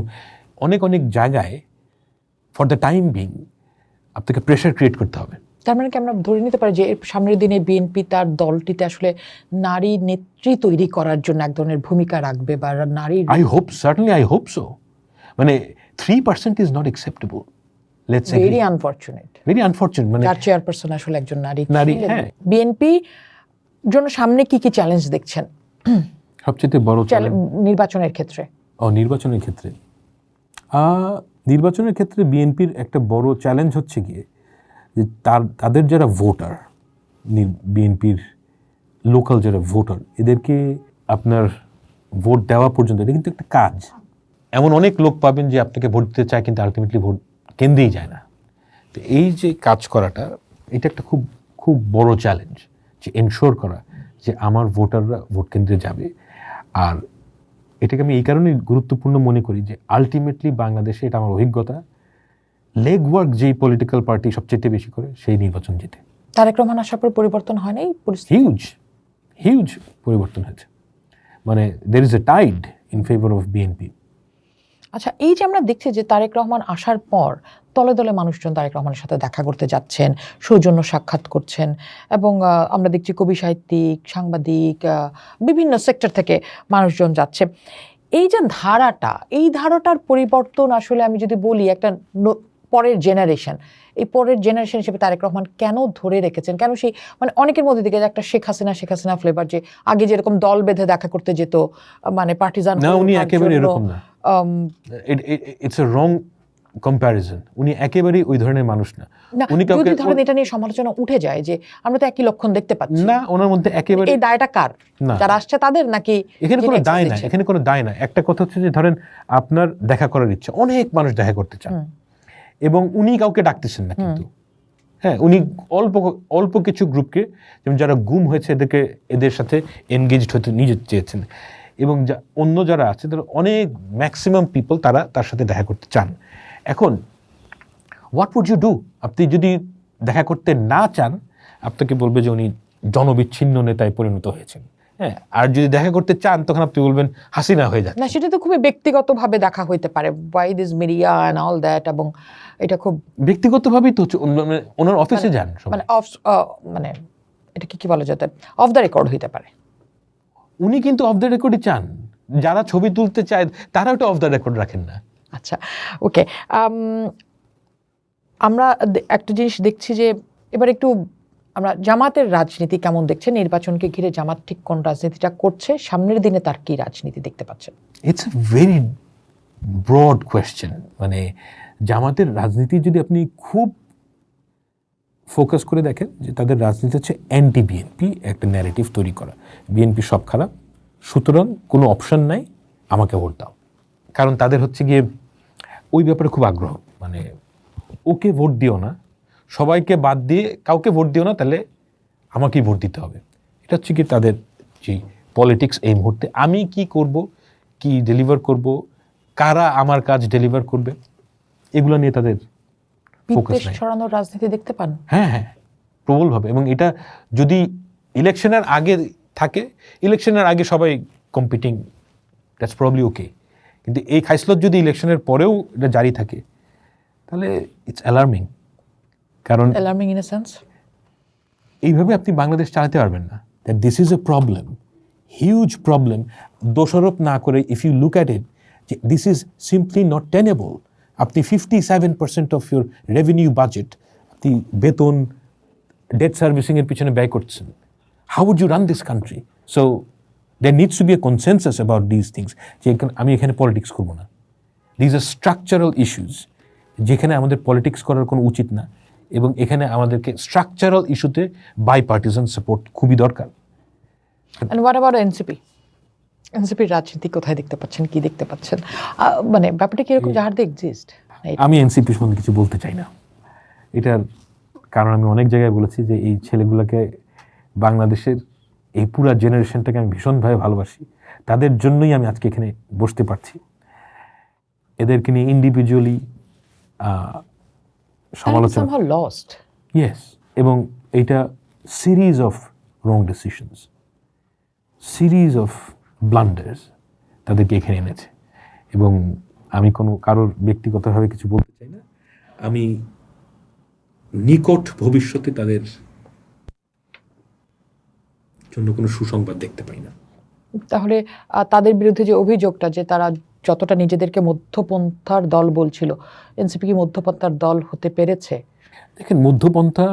অনেক অনেক জায়গায় ফর দ্য টাইম বিং আপনাকে প্রেশার ক্রিয়েট করতে হবে। তার মানে কি আমরা ধরে নিতে পারি যে এর সামনের দিনে বিএনপি তার দলটিতে আসলে নারী নেত্রী তৈরি করার জন্য এক ধরনের ভূমিকা রাখবে, বা নারী, I hope, certainly I hope so. মানে 3% is not acceptable, let's agree. Very unfortunate, very unfortunate. মানে যার চেয়ারপারসন আসলে একজন নারী। হ্যাঁ। বিএনপি জন্য সামনে কি কি চ্যালেঞ্জ দেখছেন সবচেয়ে বড় নির্বাচনের ক্ষেত্রে? নির্বাচনের ক্ষেত্রে নির্বাচনের ক্ষেত্রে বিএনপির একটা বড় চ্যালেঞ্জ হচ্ছে গিয়ে যে তাদের যারা ভোটার, বিএনপির লোকাল যারা ভোটার, এদেরকে আপনার ভোট দেওয়া পর্যন্ত এটা কিন্তু একটা কাজ। এমন অনেক লোক পাবেন যে আপনাকে ভোট দিতে চায় কিন্তু আলটিমেটলি ভোট কেন্দ্রেই যায় না। তো এই যে কাজ করাটা, এটা একটা খুব খুব বড় চ্যালেঞ্জ, যে এনশোর করা যে আমার ভোটাররা ভোট কেন্দ্রে যাবে। আর এটাকে আমি এই কারণেই গুরুত্বপূর্ণ মনে করি যে আলটিমেটলি বাংলাদেশে, এটা আমার অভিজ্ঞতা, লেগ ওয়ার্ক যেই পলিটিক্যাল পার্টি সবচেয়ে বেশি করে সেই নির্বাচন জিতে। তারেক রহমান আসার পর পরিবর্তন হয় নাই পরিস্থিতি? হিউজ পরিবর্তন হয়েছে। মানে there is a tide in favour of BNP. আচ্ছা, এই যে আমরা দেখছি যে তারেক রহমান আসার পর দলে দলে মানুষজন তারেক রহমানের সাথে দেখা করতে যাচ্ছেন, সৌজন্য সাক্ষাৎ করছেন, এবং আমরা দেখছি কবি সাহিত্যিক, সাংবাদিক, বিভিন্ন সেক্টর থেকে মানুষজন যাচ্ছে। এই যে ধারাটা, এই ধারাটার পরিবর্তন আসলে আমি যদি বলি একটা পরের জেনারেশন, এই পরের জেনারেশন হিসেবে তারেক রহমান কেন ধরে রেখেছেন? কেন সেই মানে অনেকের মধ্যে দিকে একটা শেখ হাসিনা ফ্লেভার, যে আগে যেরকম দল বেঁধে দেখা করতে যেত, মানে পার্টিজান, না, উনি একেবারে এরকম না। It's A wrong comparison. উনি একেবারেই ওই ধরনের মানুষ না। উনি যদি ধরেন এটা নিয়ে সমালোচনা উঠে যায় যে আমরা তো একই লক্ষণ দেখতে পাচ্ছি না, ওনার মধ্যে একেবারে এই দায়টা কার? যারা আসছে তাদের, নাকি এখানে কোনো দায় না? এখানে কোনো দায় না। একটা কথা হচ্ছে যে ধরেন আপনার দেখা করার ইচ্ছা, অনেক মানুষ দেখা করতে চান, এবং উনি কাউকে ডাকতেছেন না, কিন্তু হ্যাঁ, উনি অল্প কিছু গ্রুপকে, যেমন যারা গুম হয়েছে এদের সাথে এনগেজড হতে নিজে চেয়েছেন, এবং অন্য যারা আছে তারা অনেক ম্যাক্সিমাম পিপল তার সাথে দেখা করতে চান। এখন হোয়াট উড ইউ ডু? আপনি যদি দেখা করতে না চান, আপনাকে বলবে যে উনি জনবিচ্ছিন্ন নেতায় পরিণত হয়েছেন। হ্যাঁ, আর যদি দেখা করতে চান তখন আপনি বলবেন হাসিনা হয়ে যাচ্ছে। না, সেটা তো খুবই ব্যক্তিগতভাবে দেখা হইতে পারে, by this media and all that, এবং এটা খুব ব্যক্তিগতভাবেই তো ওনার অফিসে যান, মানে মানে এটাকে কি বলা যেতে, অফ দ্য রেকর্ড হইতে পারে। উনি কিন্তু অফ দ্য রেকর্ডই চান। যারা ছবি তুলতে চায় তারা ওটা অফ দ্য রেকর্ড রাখেন না। আচ্ছা, ওকে। আমরা একটা জিনিস দেখছি যে এবার একটু আমরা জামাতের রাজনীতি কেমন দেখছেন? নির্বাচনকে ঘিরে জামাত ঠিক কোন রাজনীতিটা করছে? সামনের দিনে তার কি রাজনীতি দেখতে পাচ্ছেন? It's a very broad question. মানে জামাতের রাজনীতি যদি আপনি খুব ফোকাস করে দেখেন, যে তাদের রাজনীতি হচ্ছে অ্যান্টি বিএনপি, একটা ন্যারেটিভ তৈরি করা, বিএনপি সব খারাপ, সুতরাং কোনো অপশন নাই, আমাকে ভোট দাও। কারণ তাদের হচ্ছে গিয়ে ওই ব্যাপারে খুব আগ্রহ, মানে ওকে ভোট দিও না, সবাইকে বাদ দিয়ে কাউকে ভোট দিও না, তাহলে আমাকেই ভোট দিতে হবে। এটা হচ্ছে কি তাদের যে পলিটিক্স এই মুহূর্তে। আমি কি করব, কি ডেলিভার করব, কারা আমার কাজ ডেলিভার করবে, এগুলো নিয়ে তাদের ফোকাস নাই। ছড়ানোর রাজনীতি দেখতে পান? হ্যাঁ, প্রবলভাবে। এবং এটা যদি ইলেকশনের আগে থাকে, ইলেকশনের আগে সবাই কম্পিটিং, দ্যাটস প্রবলি ওকে। কিন্তু এই খাইসলত যদি ইলেকশনের পরেও এটা জারি থাকে, তাহলে ইটস অ্যালার্মিং। কারণ অ্যালার্মিং ইন এ সেন্স, এইভাবে আপনি বাংলাদেশ চালাতে পারবেন না। That this is a problem. Huge problem দোষারোপ না করে if you look at it, this is simply not tenable. আপনি 57% অফ ইউর রেভিনিউ বাজেট আপনি বেতন, ডেট সার্ভিসিংয়ের পিছনে ব্যয় করছেন। How would you run this country? So there needs to be a consensus about these things. যে আমি এখানে politics করবো না, দিস আর স্ট্রাকচারাল ইস্যুস যেখানে আমাদের পলিটিক্স করার কোনো উচিত না, এবং এখানে আমাদেরকে স্ট্রাকচারাল ইস্যুতে বাইপার্টিসান সাপোর্ট খুবই দরকার। And what about NCP? এনসিপির রাজনীতি কোথায় দেখতে পাচ্ছেন, কি দেখতে পাচ্ছেন? মানে ব্যাপারটা কিরকম জাহারতে এক্সিস্ট? আমি এনসিপি সম্বন্ধে কিছু বলতে চাই না। এটার কারণ আমি অনেক জায়গায় বলেছি যে এই ছেলেগুলোকে, বাংলাদেশের এই পুরা জেনারেশনটাকে আমি ভীষণভাবে ভালোবাসি, তাদের জন্যই আমি আজকে এখানে বসতে পারছি। এদেরকে নিয়ে ইন্ডিভিজুয়ালি সমালোচনা লস্ট, ইয়েস, এবং এইটা series of wrong decisions, series of blunders তাদেরকে এখানে এনেছে। এবং আমি কোনো কারোর ব্যক্তিগতভাবে কিছু বলতে চাই না। আমি নিকট ভবিষ্যতে তাদের জন্য কোনো সুসংবাদ দেখতে পাই না। তাহলে তাদের বিরুদ্ধে যে অভিযোগটা যে তারা যতটা নিজেদেরকে মধ্যপন্থার দল বলছিল, এনসিপি কি মধ্যপন্থার দল হতে পেরেছে? দেখেন, মধ্যপন্থা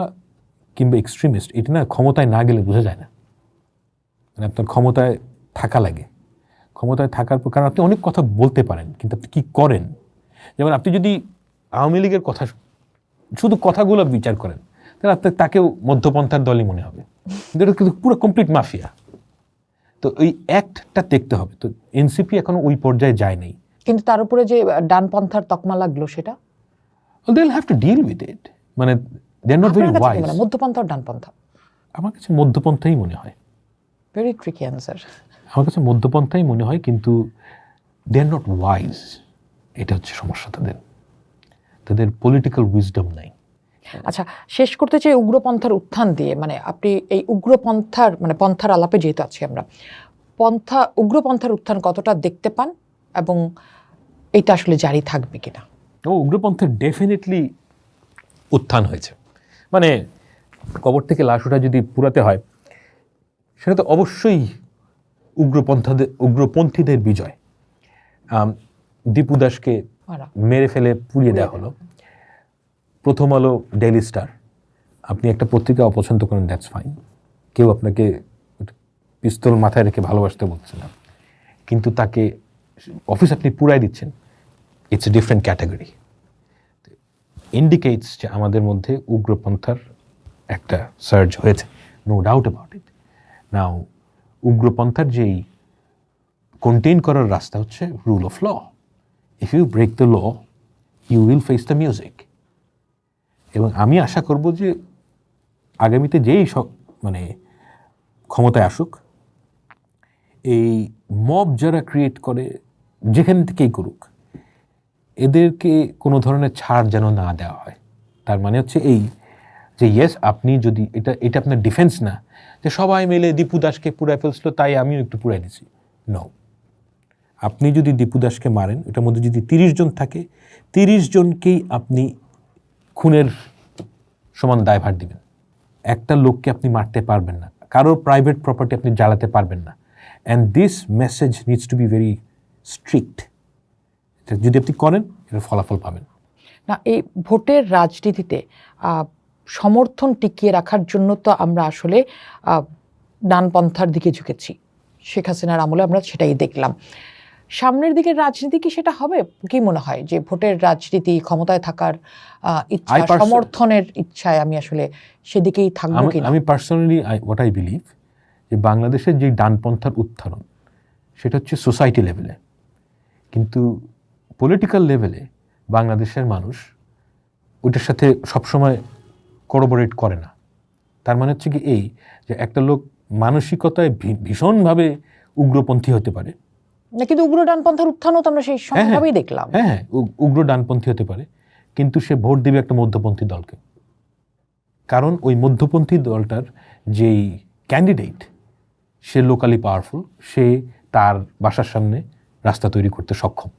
কিংবা এক্সট্রিমিস্ট এটা না ক্ষমতায় না গেলে বোঝা যায় না। মানে আপনার ক্ষমতায় থাকা লাগে, ক্ষমতায় থাকার পর, কারণ আপনি অনেক কথা বলতে পারেন কিন্তু আপনি কী করেন। যেমন আপনি যদি আওয়ামী লীগের কথা শুধু কথাগুলো বিচার করেন তাহলে আপনার তাকেও মধ্যপন্থার দলই মনে হবে, কিন্তু এটা কিন্তু পুরো কমপ্লিট মাফিয়া। তো ওই অ্যাক্টটা দেখতে হবে। তো এনসিপি এখনো ওই পর্যায়ে যায় নাই, কিন্তু তার উপরে যে ডানপন্থার তকমা লাগলো সেটা they will have to deal with it. মানে they are not very wise. মধ্যপন্থা আর ডানপন্থা? আমার কাছে মধ্যপন্থাই মনে হয়। Very tricky answer. আমার কাছে মধ্যপন্থাই মনে হয়, কিন্তু দে আর নট ওয়াইজ। এটা হচ্ছে সমস্যা, তাদের পলিটিক্যাল উইজডম নাই। আচ্ছা, শেষ করতে চাই উগ্রপন্থার উত্থান দিয়ে। মানে আপনি এই উগ্রপন্থার মানে পন্থার আলাপে যেহেতু আছি আমরা, উগ্রপন্থার উত্থান কতটা দেখতে পান এবং এটা আসলে জারি থাকবে কিনা? উগ্রপন্থার ডেফিনেটলি উত্থান হয়েছে। মানে কবর থেকে লাশ ওঠা যদি পুরাতে হয়, সেটা তো অবশ্যই উগ্রপন্থীদের বিজয়। দীপু দাসকে মেরে ফেলে পুড়িয়ে দেওয়া হলো। প্রথম আলো, ডেইলি স্টার, আপনি একটা পত্রিকা অপছন্দ করেন, দ্যাটস ফাইন, কেউ আপনাকে পিস্তল মাথায় রেখে ভালোবাসতে বলছে না, কিন্তু তাকে অফিস আপনি পুরাই দিচ্ছেন, it's a different category. Indicates যে আমাদের মধ্যে উগ্রপন্থার একটা সার্জ হয়েছে, no doubt about it. Now উগ্রপন্থার যেই কন্টেইন করার রাস্তা হচ্ছে rule of law. If you break the law, you will face the music. এবং আমি আশা করব যে আগামীতে যেই মানে ক্ষমতায় আসুক, এই মব যারা ক্রিয়েট করে, যেখান থেকেই করুক, এদেরকে কোনো ধরনের ছাড় যেন না দেওয়া হয়। তার মানে হচ্ছে এই যে ইয়েস, আপনি যদি এটা আপনার ডিফেন্স না যে সবাই মিলে দীপু দাসকে পুড়ায় ফেলছিল তাই আমিও একটু পুড়াই দিছি। নো, আপনি যদি দীপু দাসকে মারেন, এটার মধ্যে যদি 30 জন থাকে, 30 জনকেই আপনি খুনের সমান দায়ভার দিবেন। একটা লোককে আপনি মারতে পারবেন না, কারোর প্রাইভেট প্রপার্টি আপনি জ্বালাতে পারবেন না। And this message needs to be very strict. যদি আপনি করেন, এর ফলাফল পাবেন না। এই ভোটের রাজনীতিতে সমর্থন টিকিয়ে রাখার জন্য তো আমরা আসলে ডানপন্থার দিকে ঝুঁকেছি। শেখ হাসিনার আমলে আমরা সেটাই দেখলাম। সামনের দিকের রাজনীতি কি সেটা হবে? কি মনে হয় যে ভোটের রাজনীতি, ক্ষমতায় থাকার ইচ্ছা, সমর্থনের ইচ্ছায় আমি আসলে সেদিকেই থাকবো কিনা? আমি পার্সোনালি হোয়াট আই বিলিভ যে বাংলাদেশের যে ডানপন্থার উত্থান, সেটা হচ্ছে সোসাইটি লেভেলে, কিন্তু পলিটিক্যাল লেভেলে বাংলাদেশের মানুষ ওইটার সাথে সবসময় কোঅপারেট করে না। তার মানে হচ্ছে কি এই যে একটা লোক মানসিকতায় ভীষণভাবে উগ্রপন্থী হতে পারে, না কিন্তু উগ্র ডানপন্থার উত্থানও তো আমরা সেই সময়ভাবেই দেখলাম। হ্যাঁ, উগ্র ডানপন্থী হতে পারে, কিন্তু সে ভোট দিবে একটা মধ্যপন্থী দলকে, কারণ ওই মধ্যপন্থী দলটার যেই ক্যান্ডিডেট সে লোকালি পাওয়ারফুল, সে তার বাসার সামনে রাস্তা তৈরি করতে সক্ষম,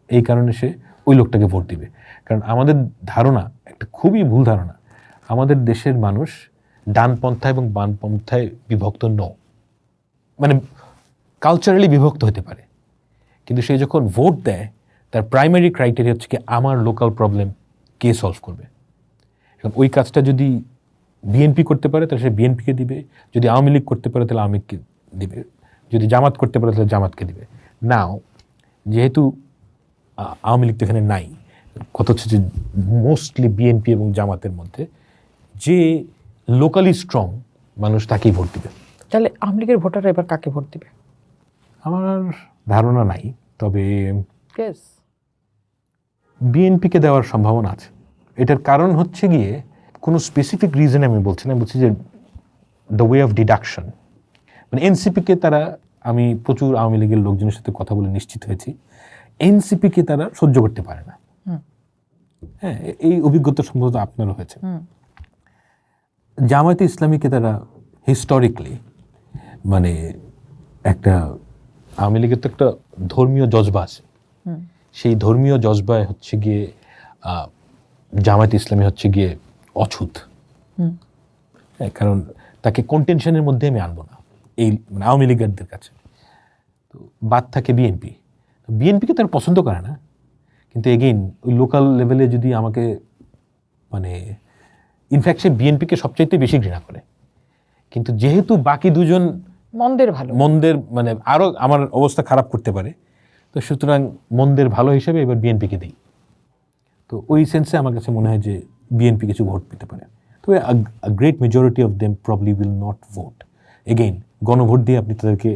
এই কারণে সে ওই লোকটাকে ভোট দিবে। কারণ আমাদের ধারণা, একটা খুবই ভুল ধারণা, আমাদের দেশের মানুষ ডানপন্থা এবং বামপন্থায় বিভক্ত ন, মানে কালচারালি বিভক্ত হতে পারে, কিন্তু সে যখন ভোট দেয় তার প্রাইমারি ক্রাইটেরিয়া হচ্ছে কি আমার লোকাল প্রবলেম কে সলভ করবে। এখন ওই কাজটা যদি বিএনপি করতে পারে তাহলে সে বিএনপিকে দিবে, যদি আওয়ামী লীগ করতে পারে তাহলে আওয়ামী লীগকে দিবে, যদি জামাত করতে পারে তাহলে জামাতকে দিবে। নাও যেহেতু আওয়ামী লীগ তো এখানে নাই, কথা হচ্ছে যে মোস্টলি বিএনপি এবং জামাতের মধ্যে যে লোকালি স্ট্রং মানুষ তাকেই ভোট দিবে। তাহলে আওয়ামী লীগের ভোটাররা এবার কাকে ভোট দিবে? আমার ধারণা নাই, তবে Yes. বিএনপিকে দেওয়ার সম্ভাবনা আছে। এটার কারণ হচ্ছে গিয়ে কোনো স্পেসিফিক রিজন আমি বলছি না, বলছি যে দ্য ওয়ে অফ ডিডাকশন। মানে এনসিপিকে তারা, আমি প্রচুর আওয়ামী লীগের লোকজনের সাথে কথা বলে নিশ্চিত হয়েছি, এনসিপিকে তারা সহ্য করতে পারে না। হ্যাঁ, এই অভিজ্ঞতা সম্ভবত আপনারও হয়েছে। জামায়াতে ইসলামীকে তারা হিস্টোরিক্যালি, মানে একটা আওয়ামী লীগের তো একটা ধর্মীয় জজবা আছে, সেই ধর্মীয় জজবায় হচ্ছে গিয়ে জামায়াতে ইসলামী হচ্ছে গিয়ে অছুত। হ্যাঁ, কারণ তাকে কন্টেনশনের মধ্যে আমি আনবো না এই মানে আওয়ামী লীগারদের কাছে। তো বাদ থাকে বিএনপি, বিএনপিকে তারা পছন্দ করে না, কিন্তু এগেইন ওই লোকাল লেভেলে যদি আমাকে মানে ইনফ্যাক্ট সে বিএনপিকে সবচাইতে বেশি ঘৃণা করে, কিন্তু যেহেতু বাকি দুজন মন্দের মানে আরও আমার অবস্থা খারাপ করতে পারে, তো সুতরাং মন্দের ভালো হিসেবে এবার বিএনপিকে দিই। তো ওই সেন্সে আমার কাছে মনে হয় যে বিএনপি কিছু ভোট পেতে পারে, তবে great majority of them probably will not vote. Again গণভোট দিয়ে আপনি তাদেরকে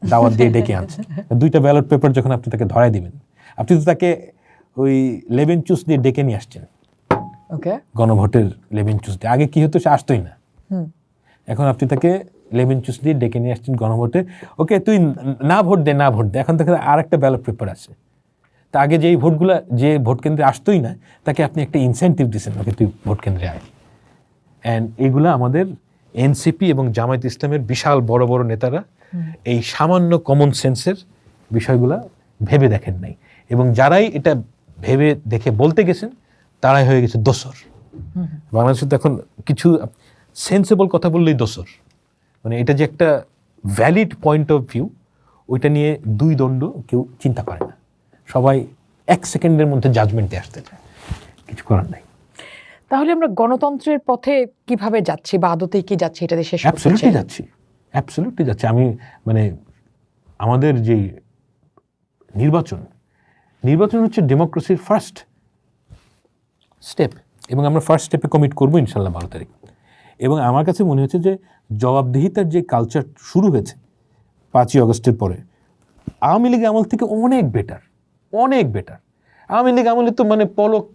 দাওয়াত দিয়ে ডেকে আনছেন, দুইটা ব্যালট পেপার যখন আপনি তাকে ধরাই দিবেন, আপনি তো তাকে ওই লেবেন চুস দিয়ে ডেকে নিয়ে আসছেন। গণভোটের লেবেন চুস দিয়ে, আগে কি হতো সে আসতোই না, এখন আপনি তাকে লেবেন চুস দিয়ে ডেকে নিয়ে আসছেন গণভোটে। ওকে তুই না ভোট দে, না ভোট দে, এখন তাকে আর একটা ব্যালট পেপার আছে। তা আগে যে ভোট কেন্দ্রে আসতোই না তাকে আপনি একটা ইনসেন্টিভ দিচ্ছেন, ওকে তুই ভোট কেন্দ্রে আয়। অ্যান্ড এইগুলো আমাদের এনসিপি এবং জামায়াত ইসলামের বিশাল বড় বড় নেতারা এই সামান্য কমন সেন্সের বিষয়গুলা ভেবে দেখেন নাই, এবং যারাই এটা ভেবে দেখে বলতে গেছেন তারাই হয়ে গেছে দোসর। বাংলাদেশে তো এখন কিছু সেন্সেবল কথা বললেই দোসর, মানে এটা যে একটা ভ্যালিড পয়েন্ট অফ ভিউ ওইটা নিয়ে দুই দণ্ড কেউ চিন্তা করে না, সবাই 1 সেকেন্ডের মধ্যে জাজমেন্টে আসতে চায়, কিছু করার নাই। তাহলে আমরা গণতন্ত্রের পথে কিভাবে যাচ্ছি বা আদতেই কি যাচ্ছি এটা দেশে? অ্যাবসলিউটলি যাচ্ছি। আমি মানে আমাদের যে নির্বাচন হচ্ছে ডেমোক্রেসির ফার্স্ট স্টেপ, এবং আমরা ফার্স্ট স্টেপে কমিট করবো ইনশাল্লাহ 12 তারিখ। এবং আমার কাছে মনে হচ্ছে যে জবাবদিহিতার যে কালচার শুরু হয়েছে 5ই আগস্টের পরে, আওয়ামী লীগ আমল থেকে অনেক বেটার। আওয়ামী লীগ আমলে তো মানে পলক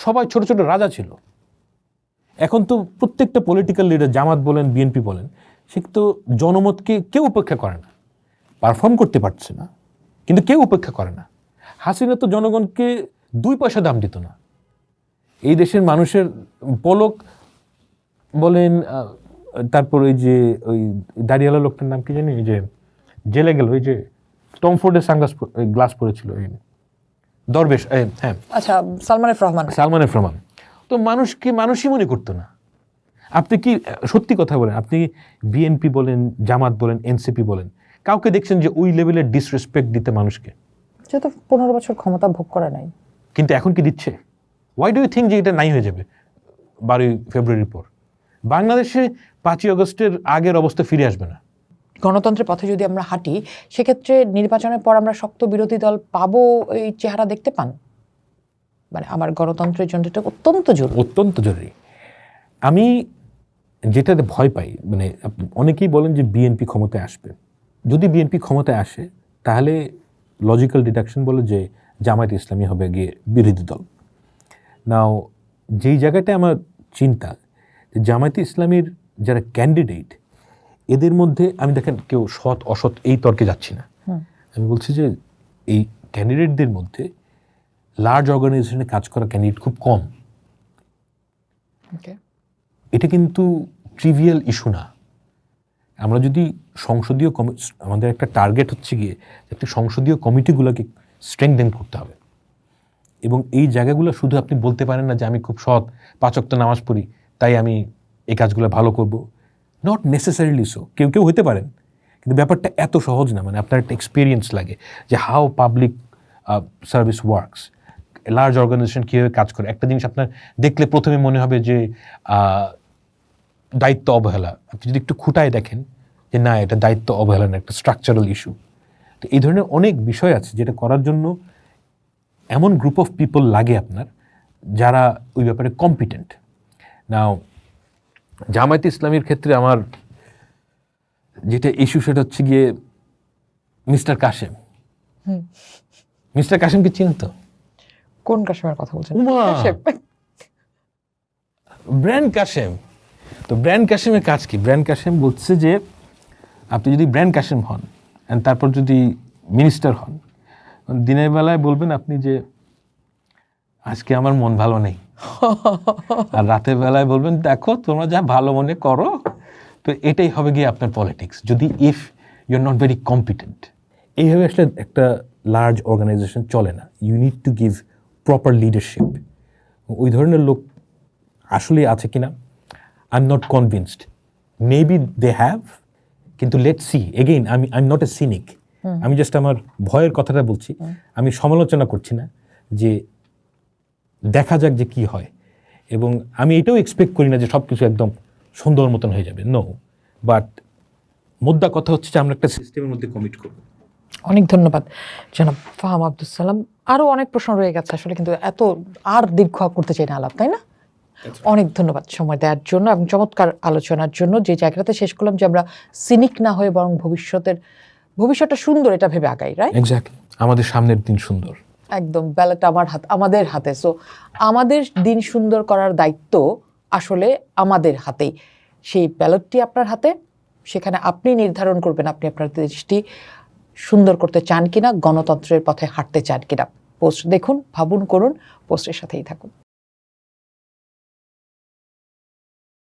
সবাই ছোট ছোট রাজা ছিল, এখন তো প্রত্যেকটা পলিটিক্যাল লিডার, জামাত বলেন বিএনপি বলেন, সে তো জনমতকে কেউ উপেক্ষা করে না। পারফর্ম করতে পারছে না কিন্তু কেউ উপেক্ষা করে না। হাসিনা তো জনগণকে 2 পয়সা দাম দিত না। এই দেশের মানুষের পলক বলেন, তারপর ওই যে ওই দাড়িওয়ালা লোকটার নাম কি জানি, ওই যে জেলে গেল, ওই যে টম ফোর্ডের গ্লাস পরেছিল, দরবেশ, হ্যাঁ আচ্ছা, সালমান এফ রহমান। তো মানুষই মনে করতো না। আপনি কি সত্যি কথা বলেন, আপনি বিএনপি বলেন, জামাত বলেন, এনসিপি বলেন, কাউকে দেখছেন যে ওই লেভেলের ডিসরেসপেক্ট দিতে মানুষকে? সে তো 15 বছর ক্ষমতা ভোগ করে নাই, কিন্তু এখন কি দিচ্ছে? ওয়াই ডু ইউ থিঙ্ক যে এটা নাই হয়ে যাবে 12ই ফেব্রুয়ারির পর? বাংলাদেশে 5ই আগস্টের আগের অবস্থা ফিরে আসবে না। গণতন্ত্রের পথে যদি আমরা হাঁটি, সেক্ষেত্রে নির্বাচনের পর আমরা শক্ত বিরোধী দল পাবো, এই চেহারা দেখতে পান? মানে আমার গণতন্ত্রের জন্য এটা অত্যন্ত জরুরি। আমি যেটাতে ভয় পাই, মানে অনেকেই বলেন যে বিএনপি ক্ষমতায় আসবে। যদি বিএনপি ক্ষমতায় আসে তাহলে লজিক্যাল ডিডাকশন বলে যে জামায়াত ইসলামী হবে গিয়ে বিরোধী দল। নাও যেই জায়গাটায় আমার চিন্তা যে জামায়াত ইসলামীর যারা ক্যান্ডিডেট, এদের মধ্যে আমি দেখেন কেউ সৎ অসৎ এই তর্কে যাচ্ছি না, আমি বলছি যে এই ক্যান্ডিডেটদের মধ্যে লার্জ অর্গানাইজেশনে কাজ করা ক্যান্ডিডেট খুব কম। এটা কিন্তু ট্রিভিয়াল ইস্যু না। আমরা যদি সংসদীয় আমাদের একটা টার্গেট হচ্ছে গিয়ে একটা সংসদীয় কমিটিগুলোকে স্ট্রেংথেন করতে হবে, এবং এই জায়গাগুলো শুধু আপনি বলতে পারেন না যে আমি খুব সৎ, 5 ওয়াক্ত নামাজ পড়ি, তাই আমি এই কাজগুলো ভালো করব। Not necessarily so. কেউ হতে পারেন, কিন্তু ব্যাপারটা এত সহজ না, মানে আপনার একটা এক্সপিরিয়েন্স লাগে যে how public service works, large organisation কীভাবে কাজ করে। একটা জিনিস আপনার দেখলে প্রথমে মনে হবে যে দায়িত্ব অবহেলা, আপনি যদি একটু খুঁটায় দেখেন যে না, এটা দায়িত্ব অবহেলা না, একটা স্ট্রাকচারাল ইস্যু। তো এই ধরনের অনেক বিষয় আছে যেটা করার জন্য এমন গ্রুপ অফ পিপল লাগে আপনার যারা ওই ব্যাপারে কম্পিটেন্ট। নাও জামায়াতে ইসলামীর ক্ষেত্রে আমার যেটা ইস্যু সেটা হচ্ছে গিয়ে মিস্টার কাশেম। মিস্টার কাশেমকে চিনতো? কোন কাশেমের কথা বলছেন? উমা! কাশেম। ব্র্যান্ড কাশেম। তো ব্র্যান্ড কাশেমের কাজ কি? ব্র্যান্ড কাশেম বলছে যে আপনি যদি ব্র্যান্ড কাশেম হন and তারপর যদি মিনিস্টার হন, দিনের বেলায় বলবেন আপনি যে আজকে আমার মন ভালো নেই, আর রাতের বেলায় বলবেন দেখো তোমরা যা ভালো মনে করো। তো এটাই হবে গিয়ে আপনার পলিটিক্স, যদি if you are not very competent. এইভাবে আসলে একটা লার্জ অর্গানাইজেশন চলে না। You need to give proper leadership. ওই ধরনের লোক আসলে আছে কিনা I am not convinced. Maybe they have, কিন্তু let's see. Again I am not a cynic, আমি জাস্ট আমার ভয়ের কথাটা বলছি, আমি সমালোচনা করছি না, যে দেখা যাক যে কি হয়। এবং আমি এটাও এক্সপেক্ট করি না যে সব কিছু একদম সুন্দর মতন হয়ে যাবে, নো। বাট মুদ্রা কথা হচ্ছে যে আমরা একটা সিস্টেমের মধ্যে কমিট করবো। অনেক ধন্যবাদ জনাব ফাহাম আব্দুল সালাম। আরও অনেক প্রশ্ন রয়ে গেছে আসলে, কিন্তু এত আর দীর্ঘ করতে চাই না আলাপ, তাই না? অনেক ধন্যবাদ সময় দেওয়ার জন্য এবং চমৎকার আলোচনার জন্য। যে জায়গাটাতে শেষ করলাম যে আমরা সিনিক না হয়ে বরং ভবিষ্যৎটা সুন্দর এটা ভেবে আগাই, রাইট? এক্স্যাক্টলি, আমাদের সামনের দিন সুন্দর। একদম, ব্যালট আমাদের হাতে। সো আমাদের দিন সুন্দর করার দায়িত্ব আসলে আমাদের হাতেই। সেই ব্যালটটি আপনার হাতে, সেখানে আপনি নির্ধারণ করবেন আপনি আপনার দেশটি সুন্দর করতে চান কিনা, গণতন্ত্রের পথে হাঁটতে চান কিনা। পোস্ট দেখুন, ভাবুন, করুন, পোস্টের সাথেই থাকুন।